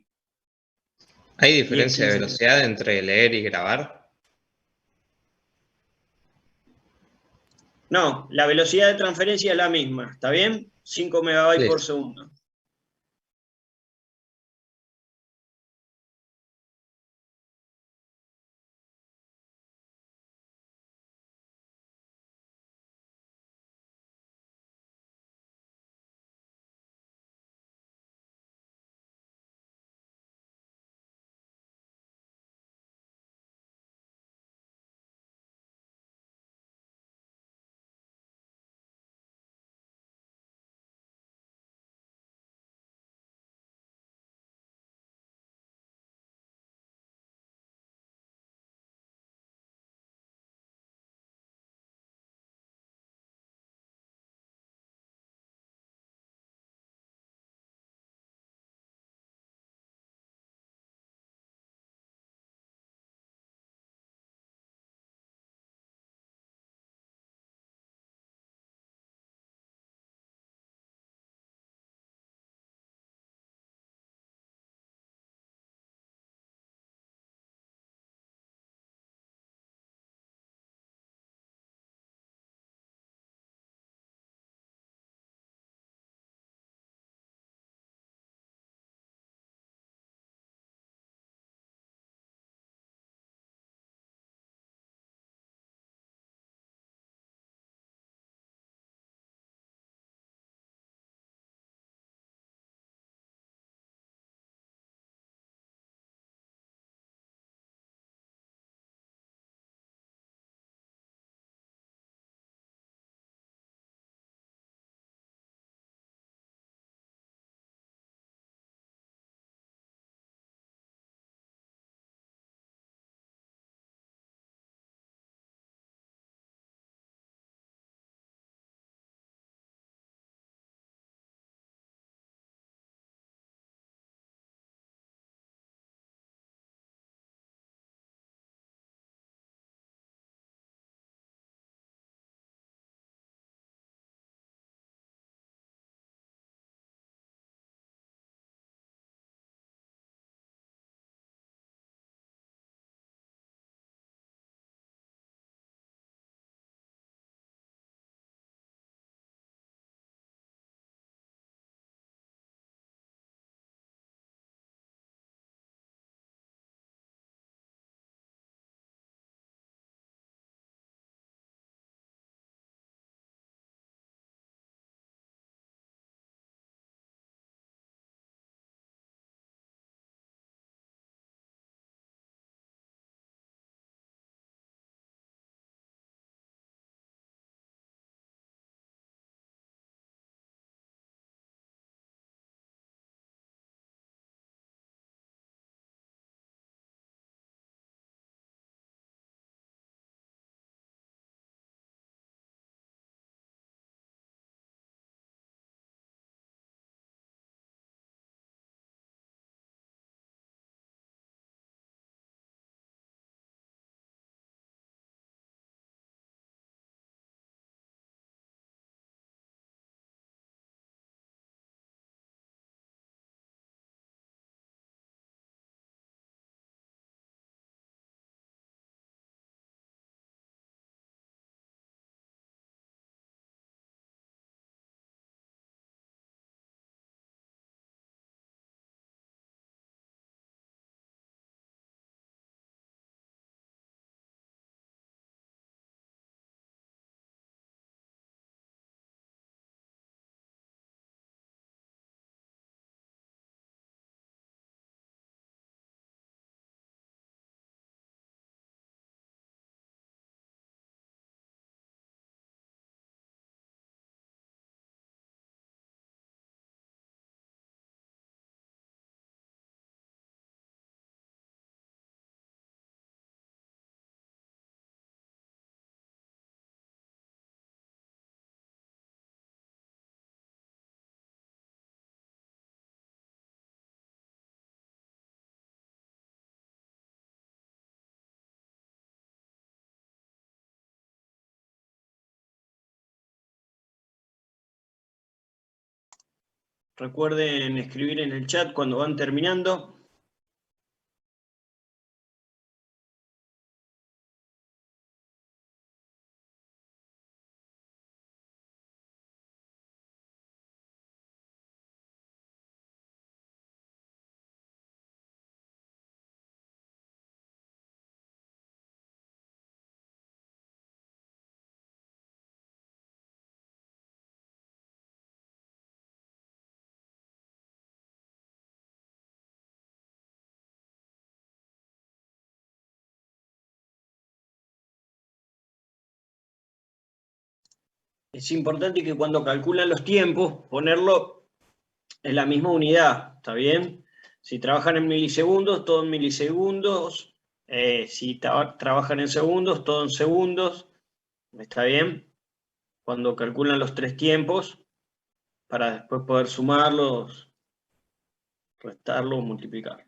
¿Hay 10, diferencia de 15 velocidad entre leer y grabar? No, la velocidad de transferencia es la misma, ¿está bien? 5 megabytes por Listo. segundo. Recuerden escribir en el chat cuando van terminando. Es importante que cuando calculan los tiempos, ponerlo en la misma unidad, ¿está bien? Si trabajan en milisegundos, todo en milisegundos. Si trabajan en segundos, todo en segundos. ¿Está bien? Cuando calculan los 3 tiempos, para después poder sumarlos, restarlos, multiplicarlos.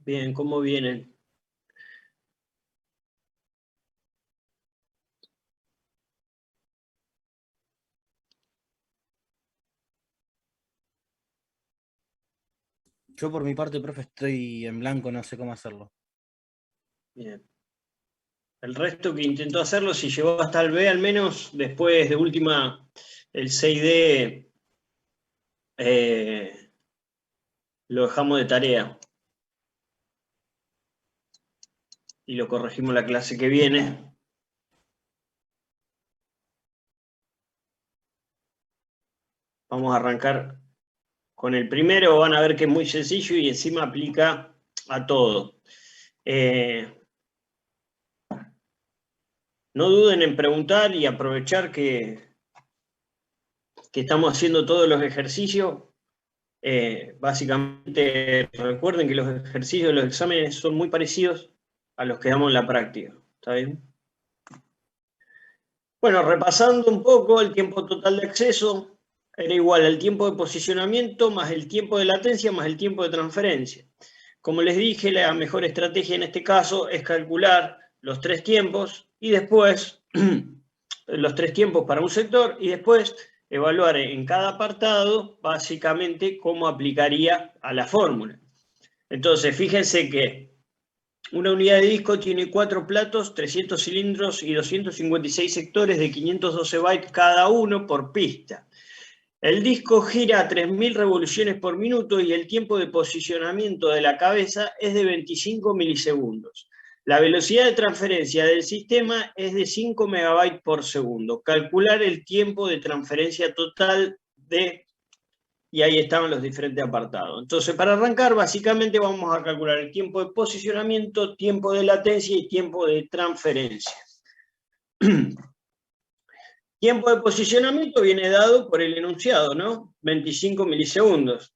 Bien, ¿cómo vienen? Yo por mi parte, profe, estoy en blanco, no sé cómo hacerlo. Bien. El resto que intentó hacerlo, si llegó hasta el B, al menos después de última, el 6D lo dejamos de tarea. Y lo corregimos la clase que viene. Vamos a arrancar con el primero, van a ver que es muy sencillo y encima aplica a todo. No duden en preguntar y aprovechar que estamos haciendo todos los ejercicios. Básicamente, recuerden que los ejercicios de los exámenes son muy parecidos a los que damos en la práctica. ¿Está bien? Bueno, repasando un poco, el tiempo total de acceso era igual al tiempo de posicionamiento más el tiempo de latencia más el tiempo de transferencia. Como les dije, la mejor estrategia en este caso es calcular los 3 tiempos y después los 3 tiempos para un sector y después evaluar en cada apartado básicamente cómo aplicaría a la fórmula. Entonces, fíjense que una unidad de disco tiene 4 platos, 300 cilindros y 256 sectores de 512 bytes cada uno por pista. El disco gira a 3000 revoluciones por minuto y el tiempo de posicionamiento de la cabeza es de 25 milisegundos. La velocidad de transferencia del sistema es de 5 megabytes por segundo. Calcular el tiempo de transferencia total de... Y ahí estaban los diferentes apartados. Entonces, para arrancar, básicamente vamos a calcular el tiempo de posicionamiento, tiempo de latencia y tiempo de transferencia. Tiempo de posicionamiento viene dado por el enunciado, ¿no? 25 milisegundos.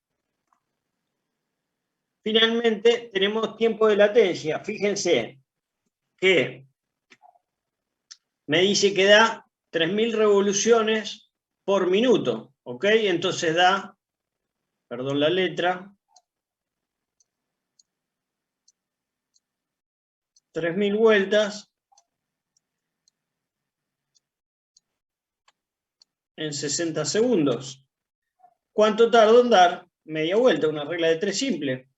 Finalmente, tenemos tiempo de latencia. Fíjense que me dice que da 3000 revoluciones por minuto, ¿ok? Entonces da, perdón la letra, 3000 vueltas en 60 segundos. ¿Cuánto tardo en dar media vuelta? Una regla de 3 simple.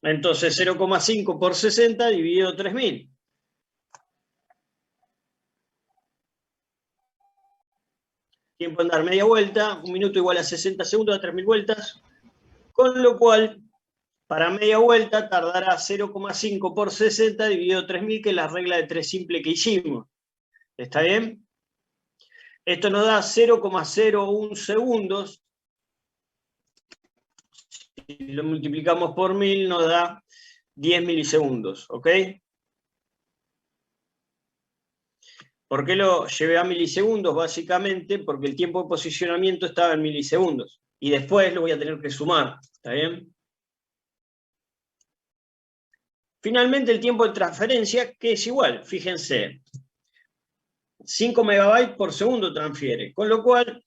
Entonces 0,5 por 60 dividido 3000. Tiempo en dar media vuelta, un minuto igual a 60 segundos a 3000 vueltas, con lo cual para media vuelta tardará 0,5 por 60 dividido 3000, que es la regla de 3 simple que hicimos. ¿Está bien? Esto nos da 0,01 segundos. Si lo multiplicamos por 1000 nos da 10 milisegundos, ¿ok? ¿Por qué lo llevé a milisegundos? Básicamente porque el tiempo de posicionamiento estaba en milisegundos. Y después lo voy a tener que sumar, ¿está bien? Finalmente el tiempo de transferencia, que es igual, fíjense. 5 megabytes por segundo transfiere, con lo cual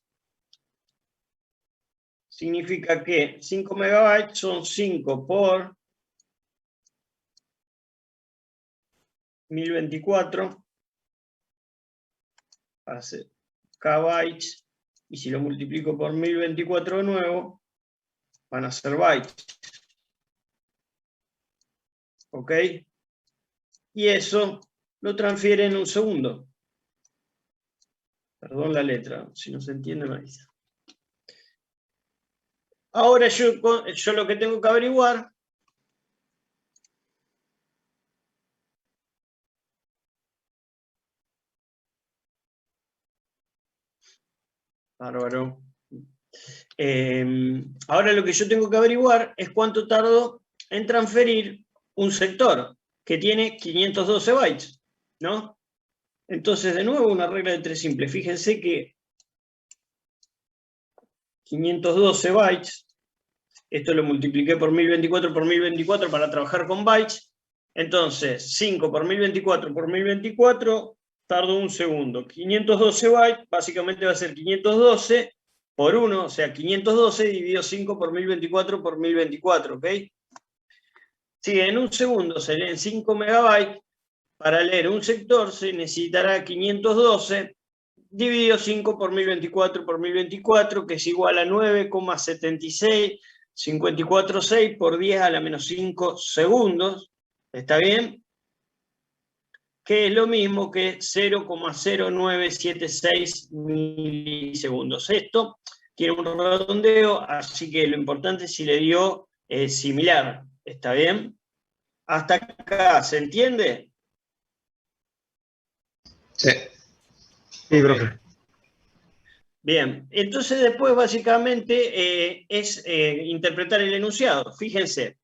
significa que 5 megabytes son 5 por 1024, hace kbytes, y si lo multiplico por 1024 de nuevo, van a ser bytes. ¿Ok? Y eso lo transfiere en un segundo. Perdón la letra, si no se entiende me avisa. Ahora yo lo que tengo que averiguar bárbaro. Ahora lo que yo tengo que averiguar es cuánto tardo en transferir un sector que tiene 512 bytes, ¿no? Entonces, de nuevo, una regla de 3 simple. Fíjense que 512 bytes, esto lo multipliqué por 1024 para trabajar con bytes. Entonces, 5 por 1024 tardo un segundo. 512 bytes, básicamente va a ser 512 por 1, o sea, 512 dividido 5 por 1024 por 1024, ¿ok? Si en un segundo se leen 5 megabytes, para leer un sector se necesitará 512 dividido 5 por 1024 por 1024, que es igual a 9,7654,6 por 10 a la menos 5 segundos. ¿Está bien? Que es lo mismo que 0,0976 milisegundos. Esto tiene un redondeo, así que lo importante es si le dio similar. ¿Está bien? Hasta acá, ¿se entiende? Sí. Sí, profe. Bien, entonces después básicamente es interpretar el enunciado. Fíjense,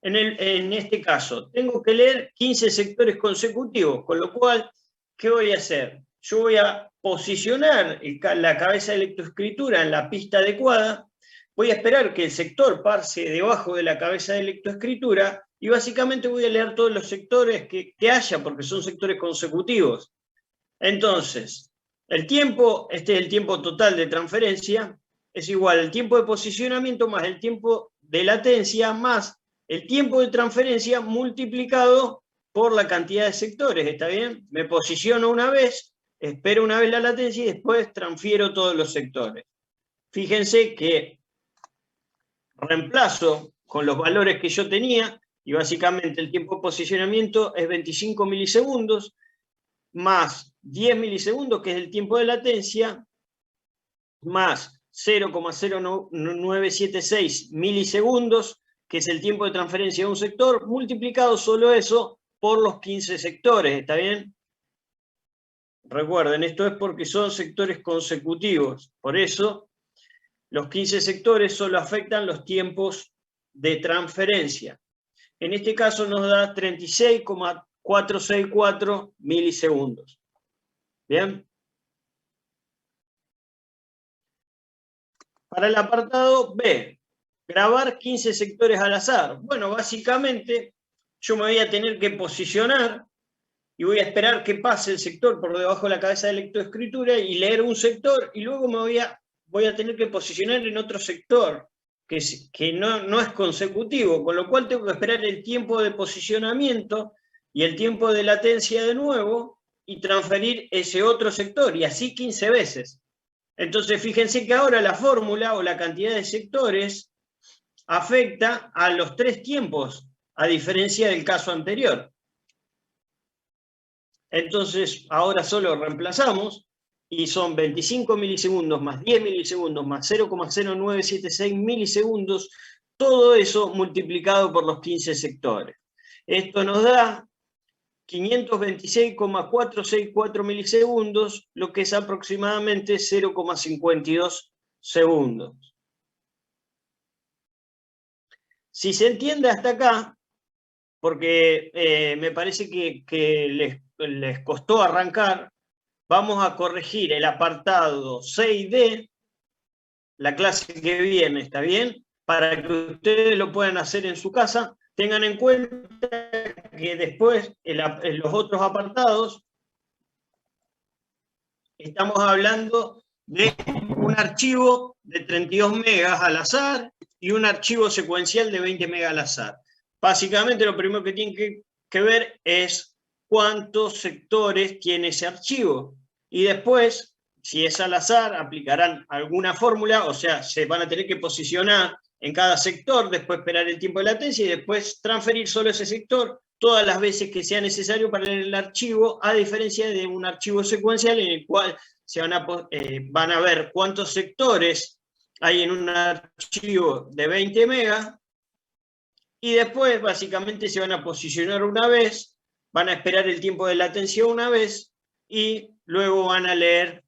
en este caso, tengo que leer 15 sectores consecutivos, con lo cual, ¿qué voy a hacer? Yo voy a posicionar la cabeza de lectoescritura en la pista adecuada, voy a esperar que el sector pase debajo de la cabeza de lectoescritura y básicamente voy a leer todos los sectores que haya, porque son sectores consecutivos. Entonces, el tiempo, este es el tiempo total de transferencia, es igual al tiempo de posicionamiento más el tiempo de latencia más el tiempo de transferencia multiplicado por la cantidad de sectores, ¿está bien? Me posiciono una vez, espero una vez la latencia y después transfiero todos los sectores. Fíjense que reemplazo con los valores que yo tenía y básicamente el tiempo de posicionamiento es 25 milisegundos más 10 milisegundos, que es el tiempo de latencia, más 0,0976 milisegundos, que es el tiempo de transferencia de un sector, multiplicado solo eso por los 15 sectores, ¿está bien? Recuerden, esto es porque son sectores consecutivos, por eso los 15 sectores solo afectan los tiempos de transferencia. En este caso nos da 36,464 milisegundos. ¿Bien? Para el apartado B, grabar 15 sectores al azar. Bueno, básicamente yo me voy a tener que posicionar y voy a esperar que pase el sector por debajo de la cabeza de lectoescritura y leer un sector y luego me voy a tener que posicionar en otro sector que no es consecutivo, con lo cual tengo que esperar el tiempo de posicionamiento y el tiempo de latencia de nuevo y transferir ese otro sector, y así 15 veces. Entonces, fíjense que ahora la fórmula o la cantidad de sectores afecta a los 3 tiempos, a diferencia del caso anterior. Entonces, ahora solo reemplazamos, y son 25 milisegundos más 10 milisegundos más 0,0976 milisegundos, todo eso multiplicado por los 15 sectores. Esto nos da 526,464 milisegundos, lo que es aproximadamente 0,52 segundos. Si se entiende hasta acá, porque me parece que les costó arrancar, vamos a corregir el apartado 6D, la clase que viene, ¿está bien? Para que ustedes lo puedan hacer en su casa. Tengan en cuenta que después, en los otros apartados, estamos hablando de un archivo de 32 megas al azar y un archivo secuencial de 20 megas al azar. Básicamente lo primero que tienen que ver es cuántos sectores tiene ese archivo. Y después, si es al azar, aplicarán alguna fórmula, o sea, se van a tener que posicionar en cada sector, después esperar el tiempo de latencia y después transferir solo ese sector todas las veces que sea necesario para leer el archivo, a diferencia de un archivo secuencial en el cual van a ver cuántos sectores hay en un archivo de 20 megas y después básicamente se van a posicionar una vez, van a esperar el tiempo de latencia una vez y luego van a leer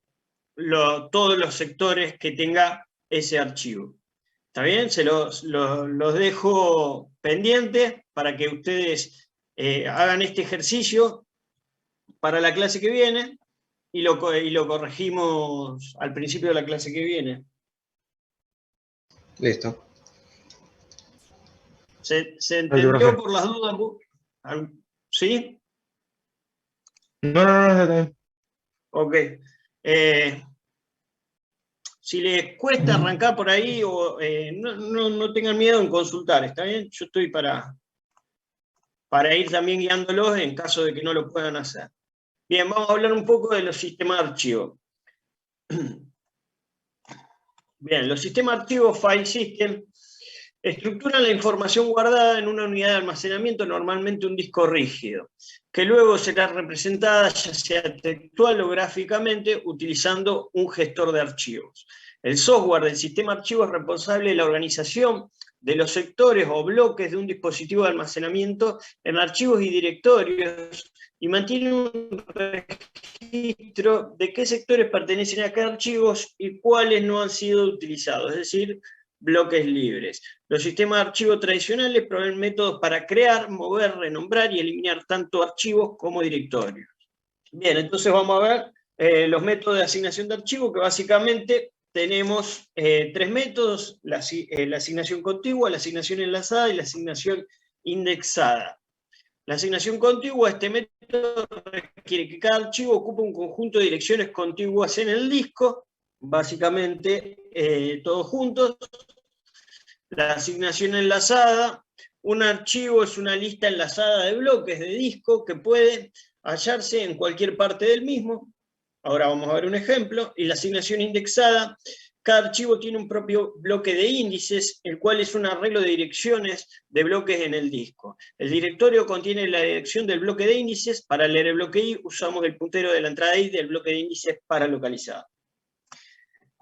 todos los sectores que tenga ese archivo. ¿Está bien? Se los dejo pendientes para que ustedes hagan este ejercicio para la clase que viene y lo corregimos al principio de la clase que viene. Listo. ¿Se entendió por las dudas? ¿Sí? No, está bien. Ok. Si les cuesta arrancar por ahí, no tengan miedo en consultar, ¿está bien? Yo estoy para ir también guiándolos en caso de que no lo puedan hacer. Bien, vamos a hablar un poco de los sistemas de archivo. Bien, los sistemas de archivo File System estructuran la información guardada en una unidad de almacenamiento, normalmente un disco rígido, que luego será representada ya sea textual o gráficamente utilizando un gestor de archivos. El software del sistema de archivos es responsable de la organización de los sectores o bloques de un dispositivo de almacenamiento en archivos y directorios y mantiene un registro de qué sectores pertenecen a qué archivos y cuáles no han sido utilizados, es decir, bloques libres. Los sistemas de archivo tradicionales proveen métodos para crear, mover, renombrar y eliminar tanto archivos como directorios. Bien, entonces vamos a ver los métodos de asignación de archivos, que básicamente tenemos tres métodos: la asignación contigua, la asignación enlazada y la asignación indexada. La asignación contigua, este método requiere que cada archivo ocupe un conjunto de direcciones contiguas en el disco, básicamente todos juntos. La asignación enlazada, un archivo es una lista enlazada de bloques de disco que puede hallarse en cualquier parte del mismo. Ahora vamos a ver un ejemplo. Y la asignación indexada, cada archivo tiene un propio bloque de índices, el cual es un arreglo de direcciones de bloques en el disco. El directorio contiene la dirección del bloque de índices. Para leer el bloque I usamos el puntero de la entrada I del bloque de índices para localizar.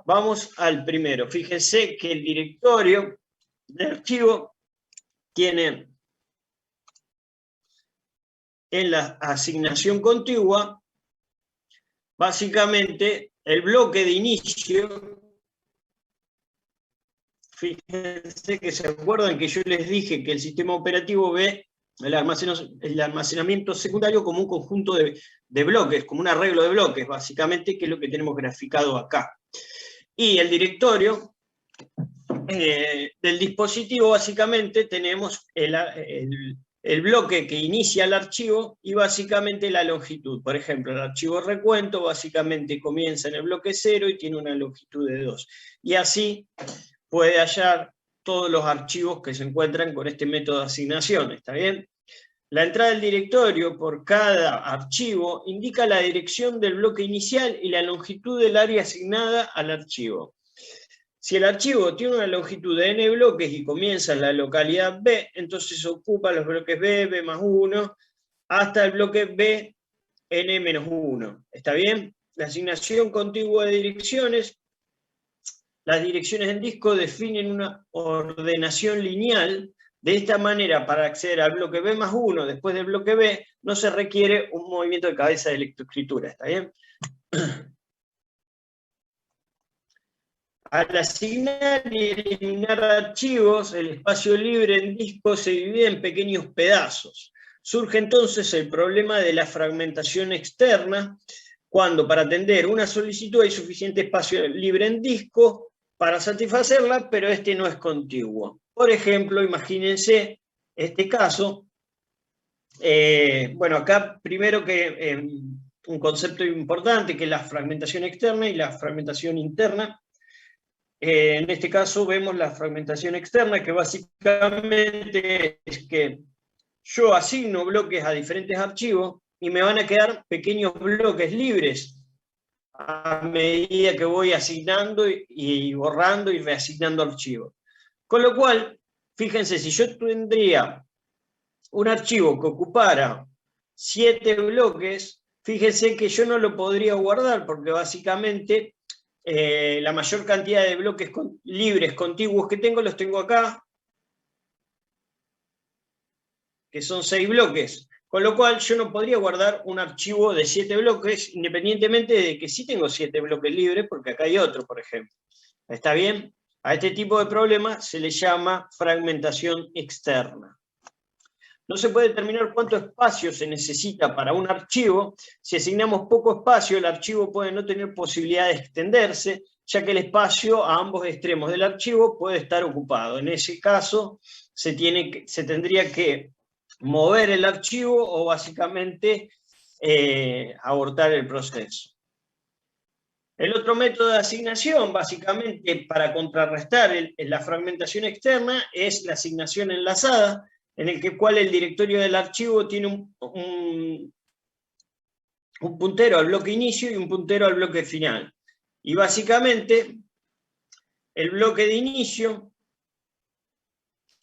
Vamos al primero. Fíjense que el directorio de archivo tiene en la asignación contigua básicamente el bloque de inicio. Fíjense que se acuerdan que yo les dije que el sistema operativo ve el almacenamiento secundario como un conjunto de bloques, como un arreglo de bloques, básicamente, que es lo que tenemos graficado acá. Y el directorio del dispositivo, básicamente, tenemos el bloque que inicia el archivo y básicamente la longitud. Por ejemplo, el archivo recuento básicamente comienza en el bloque 0 y tiene una longitud de 2. Y así puede hallar todos los archivos que se encuentran con este método de asignación, ¿está bien? La entrada del directorio por cada archivo indica la dirección del bloque inicial y la longitud del área asignada al archivo. Si el archivo tiene una longitud de n bloques y comienza en la localidad B, entonces ocupa los bloques B, B más 1, hasta el bloque B, n menos 1. ¿Está bien? La asignación contigua de direcciones. Las direcciones en disco definen una ordenación lineal. De esta manera, para acceder al bloque B más 1 después del bloque B, no se requiere un movimiento de cabeza de lectoescritura. ¿Está bien? Al asignar y eliminar archivos, el espacio libre en disco se divide en pequeños pedazos. Surge entonces el problema de la fragmentación externa, cuando para atender una solicitud hay suficiente espacio libre en disco para satisfacerla, pero este no es contiguo. Por ejemplo, imagínense este caso. Bueno, acá primero que un concepto importante, que es la fragmentación externa y la fragmentación interna. En este caso vemos la fragmentación externa, que básicamente es que yo asigno bloques a diferentes archivos y me van a quedar pequeños bloques libres a medida que voy asignando y borrando y reasignando archivos. Con lo cual, fíjense, si yo tendría un archivo que ocupara 7 bloques, fíjense que yo no lo podría guardar porque básicamente la mayor cantidad de bloques libres contiguos que tengo los tengo acá, que son 6 bloques. Con lo cual yo no podría guardar un archivo de 7 bloques, independientemente de que sí tengo 7 bloques libres, porque acá hay otro, por ejemplo. ¿Está bien? A este tipo de problema se le llama fragmentación externa. No se puede determinar cuánto espacio se necesita para un archivo. Si asignamos poco espacio, el archivo puede no tener posibilidad de extenderse, ya que el espacio a ambos extremos del archivo puede estar ocupado. En ese caso, se tendría que mover el archivo o básicamente abortar el proceso. El otro método de asignación, básicamente para contrarrestar la fragmentación externa, es la asignación enlazada, en el cual el directorio del archivo tiene un puntero al bloque inicio y un puntero al bloque final. Y básicamente, el bloque de inicio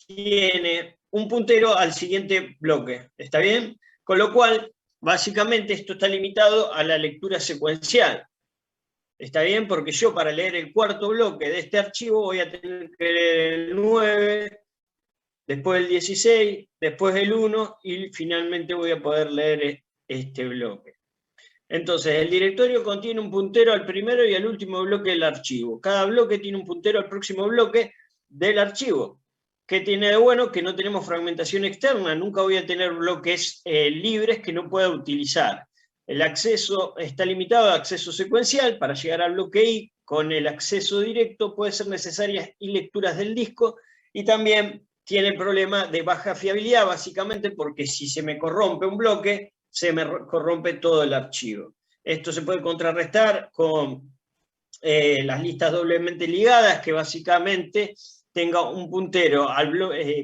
tiene un puntero al siguiente bloque, ¿está bien? Con lo cual, básicamente esto está limitado a la lectura secuencial. ¿Está bien? Porque yo para leer el cuarto bloque de este archivo voy a tener que leer el 9, después el 16, después el 1 y finalmente voy a poder leer este bloque. Entonces, el directorio contiene un puntero al primero y al último bloque del archivo. Cada bloque tiene un puntero al próximo bloque del archivo. ¿Qué tiene de bueno? Que no tenemos fragmentación externa, nunca voy a tener bloques libres que no pueda utilizar. El acceso está limitado a acceso secuencial. Para llegar al bloque I, con el acceso directo, puede ser necesarias lecturas del disco, y también tiene el problema de baja fiabilidad, básicamente porque si se me corrompe un bloque, se me corrompe todo el archivo. Esto se puede contrarrestar con las listas doblemente ligadas, que básicamente tenga un puntero,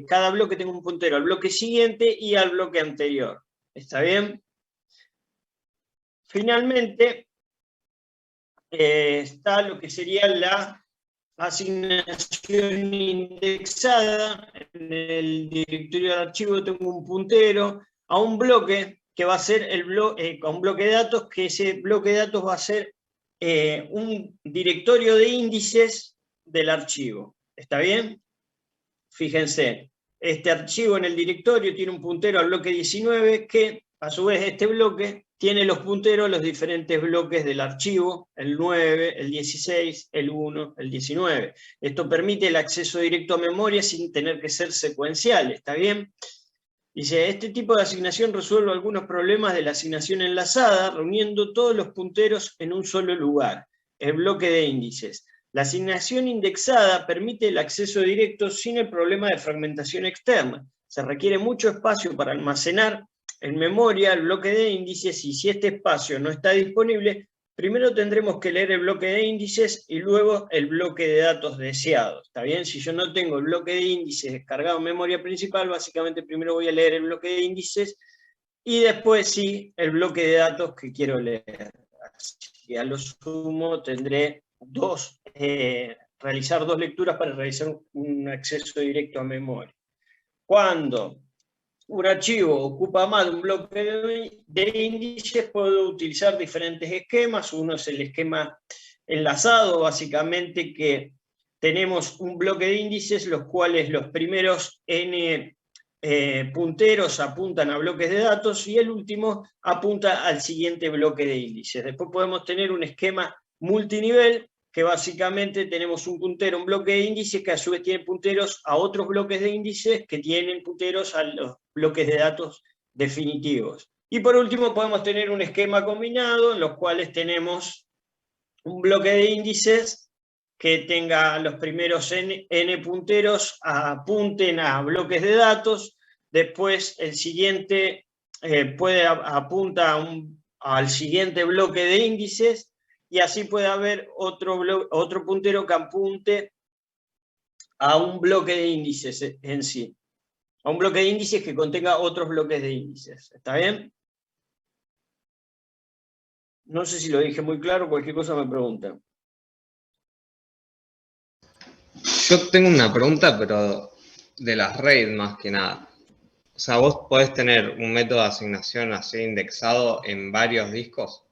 cada bloque tenga un puntero al bloque siguiente y al bloque anterior. ¿Está bien? Finalmente, está lo que sería la asignación indexada. En el directorio de archivo tengo un puntero a un bloque que va a ser a un bloque de datos, que ese bloque de datos va a ser un directorio de índices del archivo. ¿Está bien? Fíjense, este archivo en el directorio tiene un puntero al bloque 19, que a su vez este bloque tiene los punteros a los diferentes bloques del archivo, el 9, el 16, el 1, el 19. Esto permite el acceso directo a memoria sin tener que ser secuencial, ¿está bien? Dice, este tipo de asignación resuelve algunos problemas de la asignación enlazada, reuniendo todos los punteros en un solo lugar, el bloque de índices. La asignación indexada permite el acceso directo sin el problema de fragmentación externa. Se requiere mucho espacio para almacenar en memoria el bloque de índices, y si este espacio no está disponible, primero tendremos que leer el bloque de índices y luego el bloque de datos deseado. ¿Está bien? Si yo no tengo el bloque de índices descargado en memoria principal, básicamente primero voy a leer el bloque de índices y después sí el bloque de datos que quiero leer. Así que a lo sumo tendré realizar dos lecturas para realizar un acceso directo a memoria. Cuando un archivo ocupa más de un bloque de índices, puedo utilizar diferentes esquemas. Uno es el esquema enlazado, básicamente que tenemos un bloque de índices, los cuales los primeros n punteros apuntan a bloques de datos y el último apunta al siguiente bloque de índices. Después podemos tener un esquema multinivel, que básicamente tenemos un puntero, un bloque de índices, que a su vez tiene punteros a otros bloques de índices que tienen punteros a los bloques de datos definitivos. Y por último podemos tener un esquema combinado, en los cuales tenemos un bloque de índices que tenga los primeros n punteros apunten a bloques de datos, después el siguiente apunta al siguiente bloque de índices, y así puede haber otro puntero que apunte a un bloque de índices en sí. A un bloque de índices que contenga otros bloques de índices. ¿Está bien? No sé si lo dije muy claro, cualquier cosa me preguntan. Yo tengo una pregunta, pero de las RAID más que nada. O sea, vos podés tener un método de asignación así indexado en varios discos.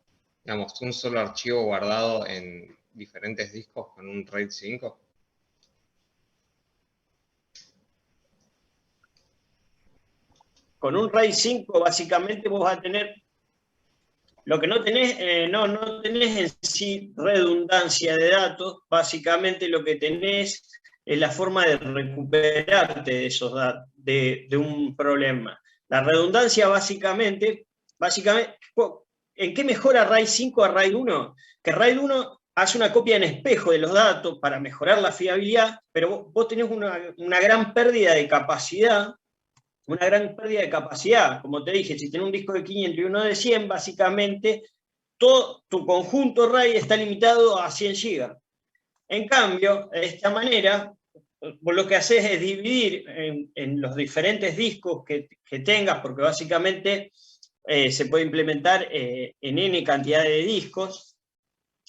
Digamos, un solo archivo guardado en diferentes discos con un RAID 5. Con un RAID 5 básicamente vos vas a tener, lo que no tenés, no tenés en sí redundancia de datos, básicamente lo que tenés es la forma de recuperarte de esos datos, de un problema. La redundancia básicamente, ¿en qué mejora RAID 5 a RAID 1? Que RAID 1 hace una copia en espejo de los datos para mejorar la fiabilidad, pero vos tenés una gran pérdida de capacidad. Como te dije, si tenés un disco de 500 y uno de 100, básicamente todo tu conjunto RAID está limitado a 100 GB. En cambio, de esta manera, vos lo que haces es dividir en los diferentes discos que tengas, porque básicamente se puede implementar en N cantidad de discos,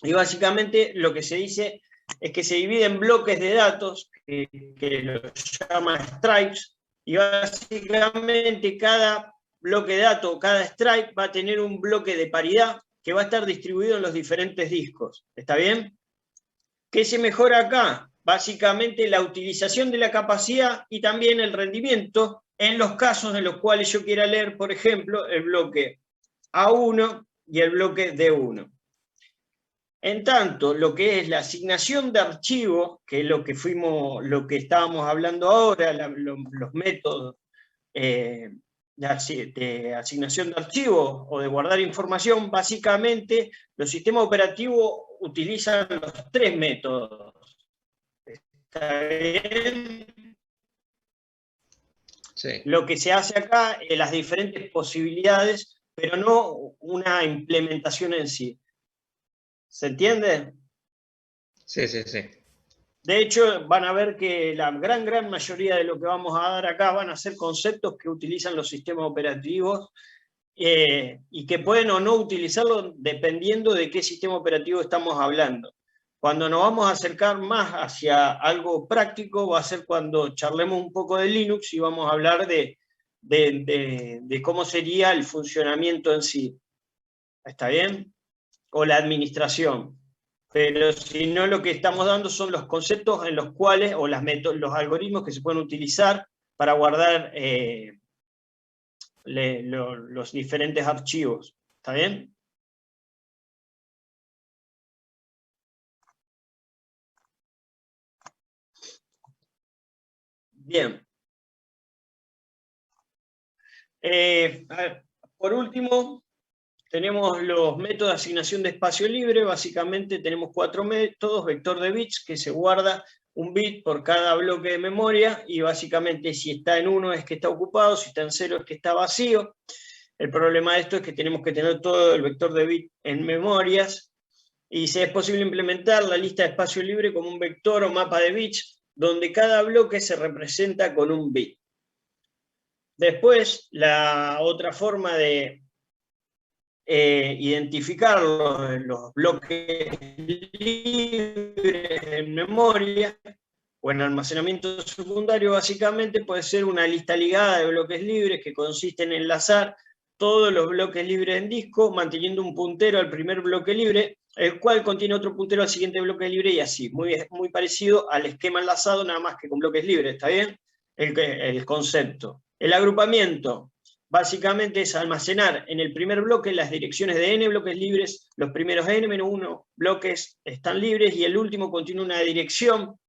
y básicamente lo que se dice es que se divide en bloques de datos, que los llama stripes, y básicamente cada bloque de datos, cada stripe va a tener un bloque de paridad que va a estar distribuido en los diferentes discos. ¿Está bien? ¿Qué se mejora acá? Básicamente la utilización de la capacidad y también el rendimiento en los casos en los cuales yo quiera leer, por ejemplo, el bloque A1 y el bloque D1. En tanto, lo que es la asignación de archivo, que es lo que estábamos hablando ahora, los métodos de asignación de archivos o de guardar información, básicamente los sistemas operativos utilizan los 3 métodos. ¿Está bien? Sí. Lo que se hace acá es las diferentes posibilidades, pero no una implementación en sí. ¿Se entiende? Sí, sí, sí. De hecho, van a ver que la gran mayoría de lo que vamos a dar acá van a ser conceptos que utilizan los sistemas operativos y que pueden o no utilizarlo dependiendo de qué sistema operativo estamos hablando. Cuando nos vamos a acercar más hacia algo práctico va a ser cuando charlemos un poco de Linux y vamos a hablar de cómo sería el funcionamiento en sí. ¿Está bien? O la administración. Pero si no, lo que estamos dando son los conceptos en los cuales, o los algoritmos que se pueden utilizar para guardar los diferentes archivos. ¿Está bien? Bien. A ver, por último, tenemos los métodos de asignación de espacio libre. Básicamente tenemos 4 métodos: vector de bits, que se guarda un bit por cada bloque de memoria, y básicamente si está en 1 es que está ocupado, si está en 0 es que está vacío. El problema de esto es que tenemos que tener todo el vector de bit en memorias, y si es posible implementar la lista de espacio libre como un vector o mapa de bits, donde cada bloque se representa con un bit. Después, la otra forma de identificar los bloques libres en memoria o en almacenamiento secundario, básicamente puede ser una lista ligada de bloques libres que consiste en enlazar todos los bloques libres en disco, manteniendo un puntero al primer bloque libre, el cual contiene otro puntero al siguiente bloque libre, y así, muy parecido al esquema enlazado, nada más que con bloques libres. ¿Está bien? El concepto. El agrupamiento básicamente es almacenar en el primer bloque las direcciones de n bloques libres, los primeros n-1 bloques están libres, y el último contiene una dirección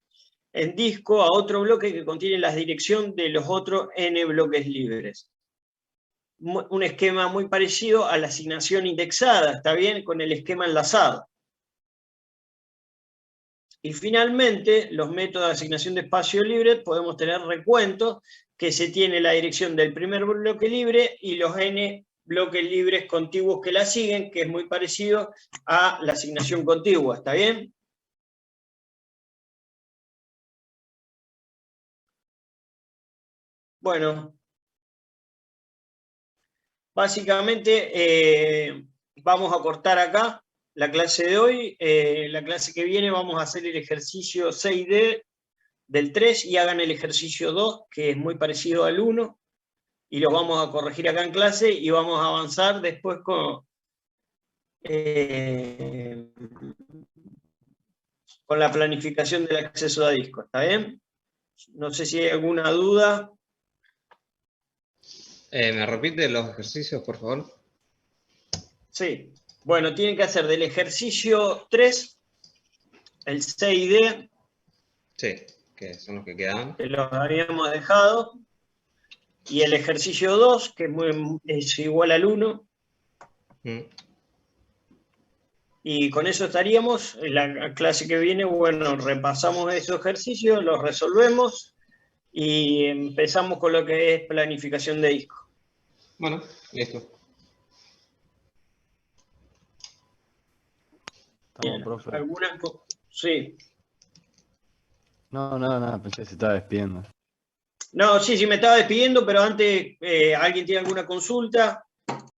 en disco a otro bloque que contiene la dirección de los otros n bloques libres. Un esquema muy parecido a la asignación indexada, ¿está bien? Con el esquema enlazado. Y finalmente, los métodos de asignación de espacio libre, podemos tener recuentos, que se tiene la dirección del primer bloque libre y los n bloques libres contiguos que la siguen, que es muy parecido a la asignación contigua. ¿Está bien? Bueno, básicamente vamos a cortar acá la clase de hoy. La clase que viene vamos a hacer el ejercicio 6D del 3 y hagan el ejercicio 2, que es muy parecido al 1, y lo vamos a corregir acá en clase y vamos a avanzar después con la planificación del acceso a disco. ¿Está bien? No sé si hay alguna duda. ¿Me repite los ejercicios, por favor? Sí. Bueno, tienen que hacer del ejercicio 3, el 6D. Sí, que son los que quedan. Que los habíamos dejado. Y el ejercicio 2, que es igual al 1. Y con eso estaríamos. En la clase que viene, bueno, repasamos esos ejercicios, los resolvemos y empezamos con lo que es planificación de disco. Bueno, listo. Bien, profe. sí. No, nada, pensé que se estaba despidiendo. No, sí, me estaba despidiendo, pero antes, ¿alguien tiene alguna consulta?